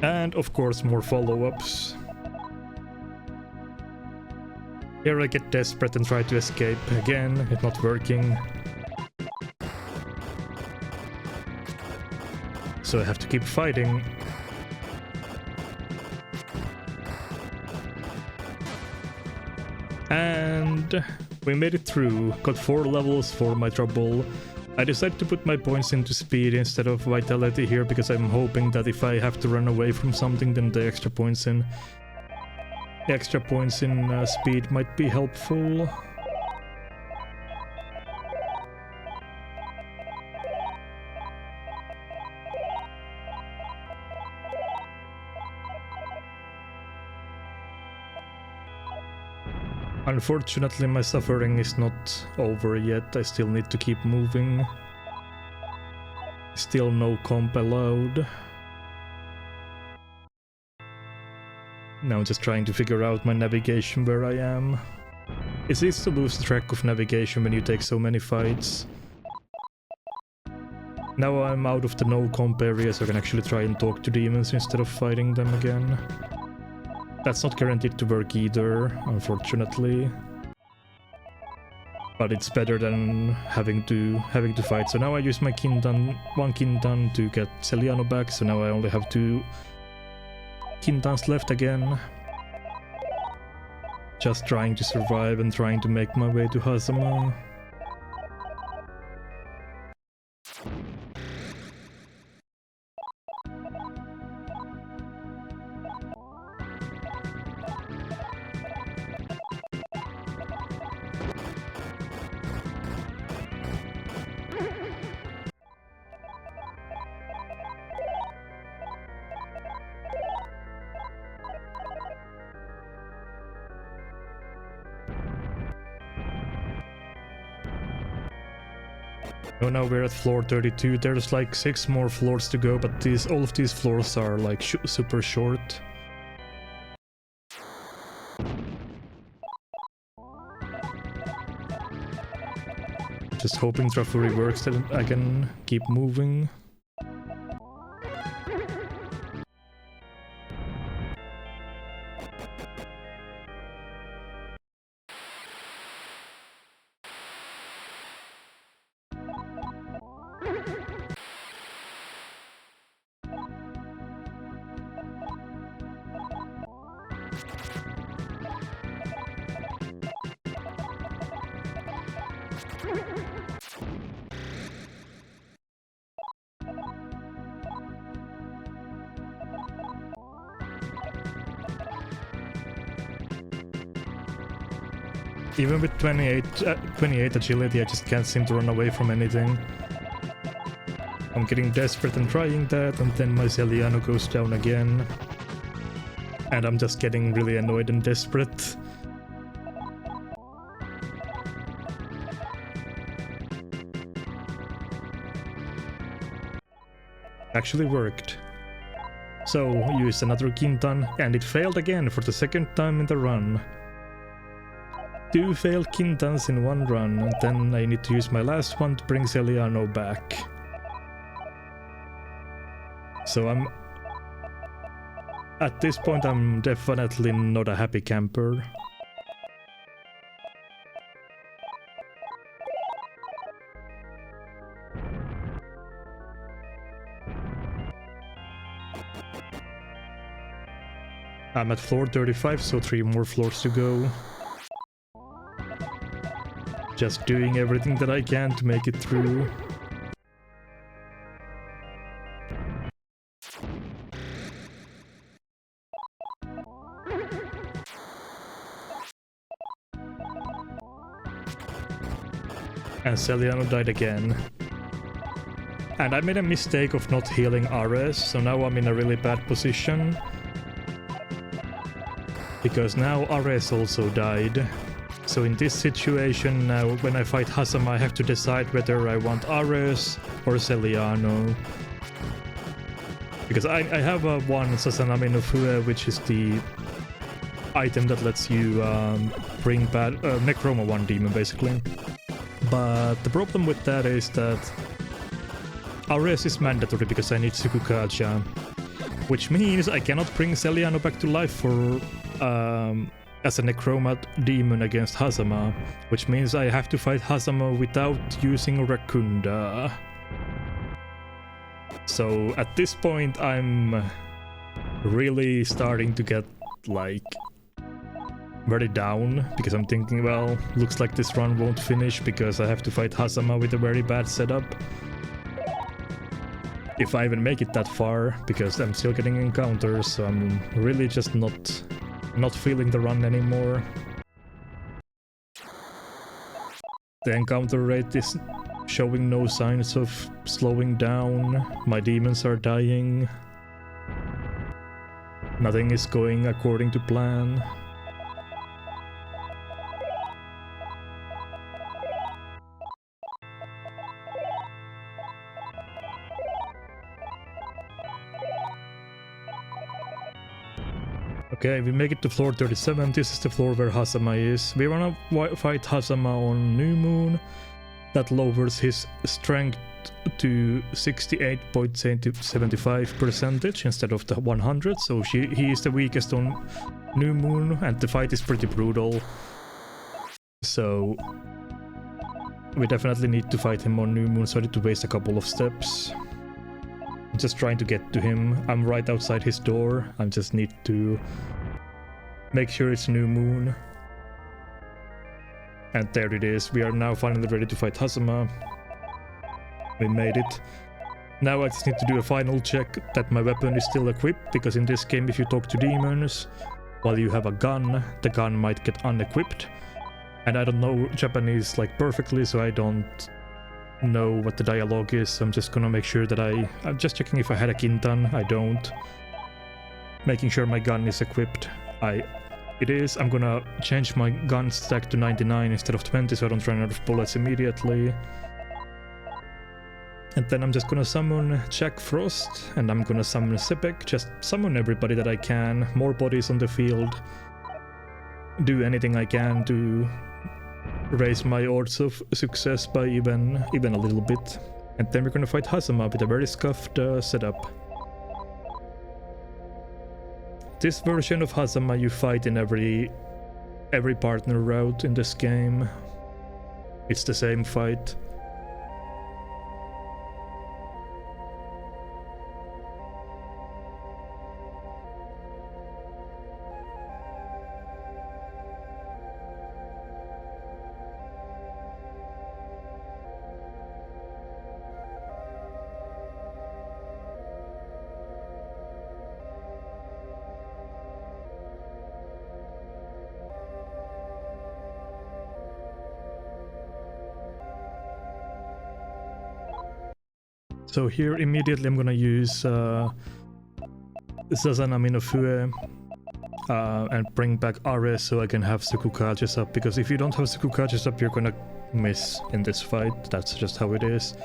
And of course more follow-ups. Here I get desperate and try to escape again, it's not working. So I have to keep fighting. And we made it through, got 4 levels for my trouble. I decided to put my points into speed instead of vitality here because I'm hoping that if I have to run away from something, then the extra points in speed might be helpful. Unfortunately, my suffering is not over yet. I still need to keep moving. Still no comp allowed. Now I'm just trying to figure out my navigation where I am. It's easy to lose track of navigation when you take so many fights. Now I'm out of the no comp area, so I can actually try and talk to demons instead of fighting them again. That's not guaranteed to work either, unfortunately. But it's better than having to fight. So now I use my one Kintan to get Celiano back, so now I only have 2 Kintans left again. Just trying to survive and trying to make my way to Hazama. Oh, now we're at floor 32. There's like 6 more floors to go, but all of these floors are like super short. Just hoping Trafuri works that I can keep moving. Even with 28 agility, I just can't seem to run away from anything. I'm getting desperate and trying that, and then my Celiano goes down again. And I'm just getting really annoyed and desperate. Actually worked. So, used another Kintan, and it failed again for the 2nd time in the run. 2 failed Kintans in 1 run, and then I need to use my last one to bring Celiano back. So at this point I'm definitely not a happy camper. I'm at floor 35, so 3 more floors to go. Just doing everything that I can to make it through. And Celiano died again. And I made a mistake of not healing Ares, so now I'm in a really bad position. Because now Ares also died. So in this situation now, when I fight Hazama, I have to decide whether I want Ares or Celiano. Because I have one Sasanami no Fue, which is the item that lets you bring back Necroma 1 demon, basically. But the problem with that is that Ares is mandatory because I need Tsukukaja. Which means I cannot bring Celiano back to life for as a Necroma demon against Hazama, which means I have to fight Hazama without using Rakunda. So at this point I'm really starting to get like very down, because I'm thinking, well, looks like this run won't finish because I have to fight Hazama with a very bad setup. If I even make it that far, because I'm still getting encounters, so I'm really just not feeling the run anymore. The encounter rate is showing no signs of slowing down. My demons are dying. Nothing is going according to plan. Okay, we make it to floor 37. This is the floor where Hazama is. We wanna fight Hazama on New Moon. That lowers his strength to 68.75% instead of the 100. So he is the weakest on New Moon, and the fight is pretty brutal. So we definitely need to fight him on New Moon, so I need to waste a couple of steps. I'm just trying to get to him. I'm right outside his door. I just need to make sure it's New Moon. And there it is. We are now finally ready to fight Hazama. We made it. Now I just need to do a final check that my weapon is still equipped, because in this game if you talk to demons while you have a gun, the gun might get unequipped. And I don't know Japanese like perfectly, so I don't know what the dialogue is. So I'm just gonna make sure that I'm just checking if I had a Kintan. I don't. Making sure my gun is equipped. It is. I'm gonna change my gun stack to 99 instead of 20 so I don't run out of bullets immediately. And then I'm just gonna summon Jack Frost, and I'm gonna summon Sepek. Just summon everybody that I can. More bodies on the field. Do anything I can to raise my odds of success by even a little bit. And then we're gonna fight Hazama with a very scuffed setup. This version of Hazama you fight in every partner route in this game. It's the same fight. So here immediately I'm gonna use Sazanami no Fue and bring back Ares so I can have Tsukukages up, because if you don't have Tsukukages up you're gonna miss in this fight. That's just how it is.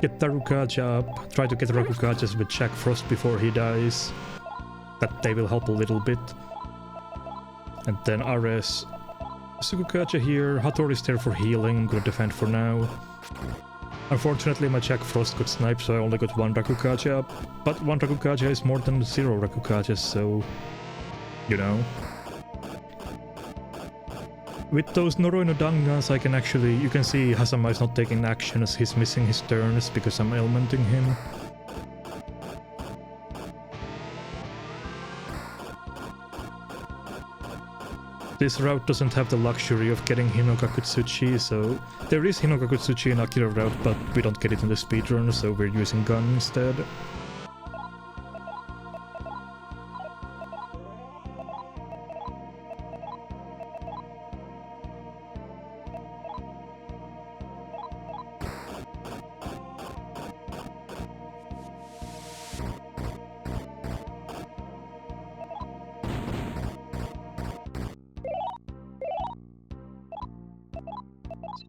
Get Tarukaja up, try to get Rakukages with Jack Frost before he dies. That they will help a little bit. And then Ares, Tsukukaja here, Hattori is there for healing, I'm gonna defend for now. Unfortunately my Jack Frost got sniped, so I only got one Rakukaja up, but one Rakukaja is more than 0 Rakukajas, so you know. With those Noroi no Dangas I can actually, you can see Hazama is not taking action as he's missing his turns because I'm elementing him. This route doesn't have the luxury of getting Hinokakutsuchi, so there is Hinokakutsuchi in Akira route, but we don't get it in the speedrun, so we're using gun instead.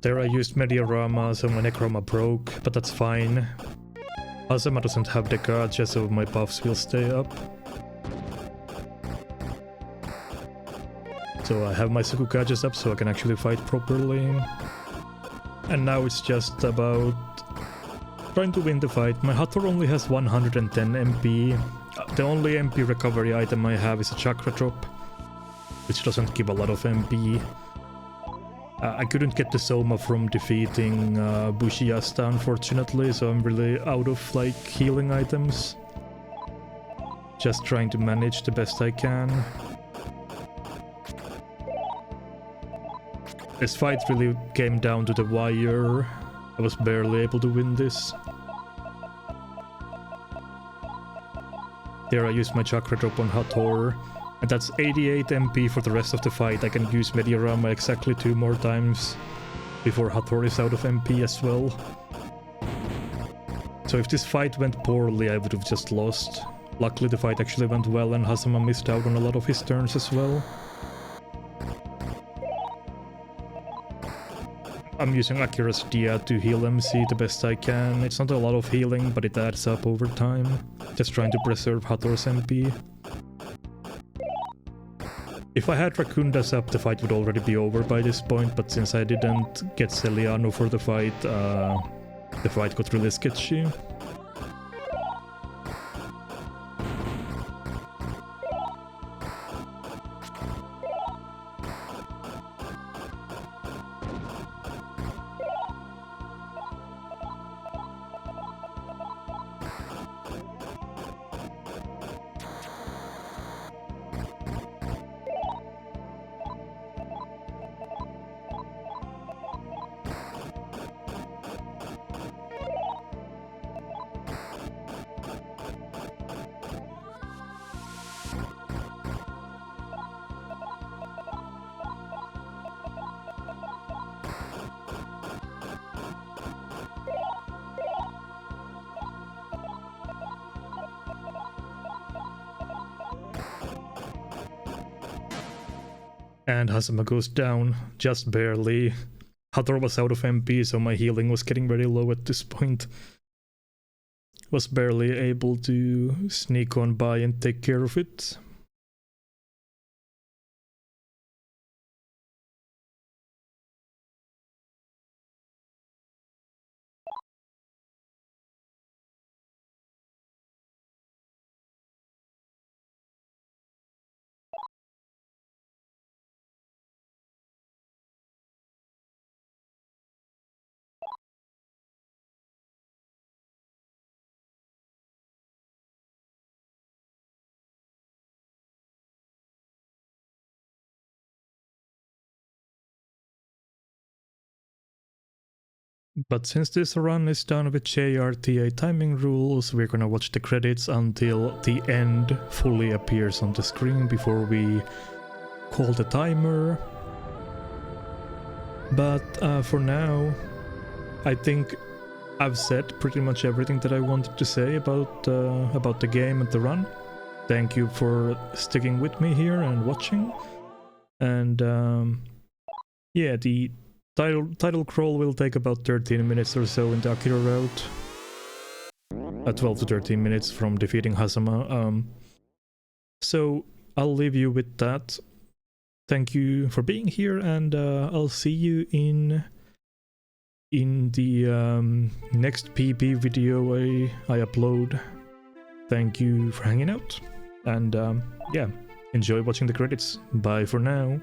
There I used Mediarama, so my Necroma broke, but that's fine. Hazama doesn't have the gacha, so my buffs will stay up. So I have my Tsukukages up so I can actually fight properly. And now it's just about trying to win the fight. My Hathor only has 110 MP. The only MP recovery item I have is a Chakra Drop, which doesn't give a lot of MP. I couldn't get the Soma from defeating Bushiyasta, unfortunately, so I'm really out of like healing items. Just trying to manage the best I can. This fight really came down to the wire. I was barely able to win this. There I used my Chakra Drop on Hathor. And that's 88 MP for the rest of the fight. I can use Mediarama exactly 2 more times before Hathor is out of MP as well. So if this fight went poorly, I would have just lost. Luckily the fight actually went well and Hazama missed out on a lot of his turns as well. I'm using Akira's Dia to heal MC the best I can. It's not a lot of healing, but it adds up over time. Just trying to preserve Hathor's MP. If I had Raccoondas up, the fight would already be over by this point, but since I didn't get Celiano for the fight got really sketchy. And Hasama goes down, just barely. Hathor was out of MP, so my healing was getting very low at this point. Was barely able to sneak on by and take care of it. But since this run is done with JRTA timing rules, we're gonna watch the credits until the end fully appears on the screen before we call the timer. But for now, I think I've said pretty much everything that I wanted to say about the game and the run. Thank you for sticking with me here and watching. And yeah, the title crawl will take about 13 minutes or so in the Akira route. 12 to 13 minutes from defeating Hasama. So I'll leave you with that. Thank you for being here, and I'll see you in the next PP video I upload. Thank you for hanging out, and yeah, enjoy watching the credits. Bye for now.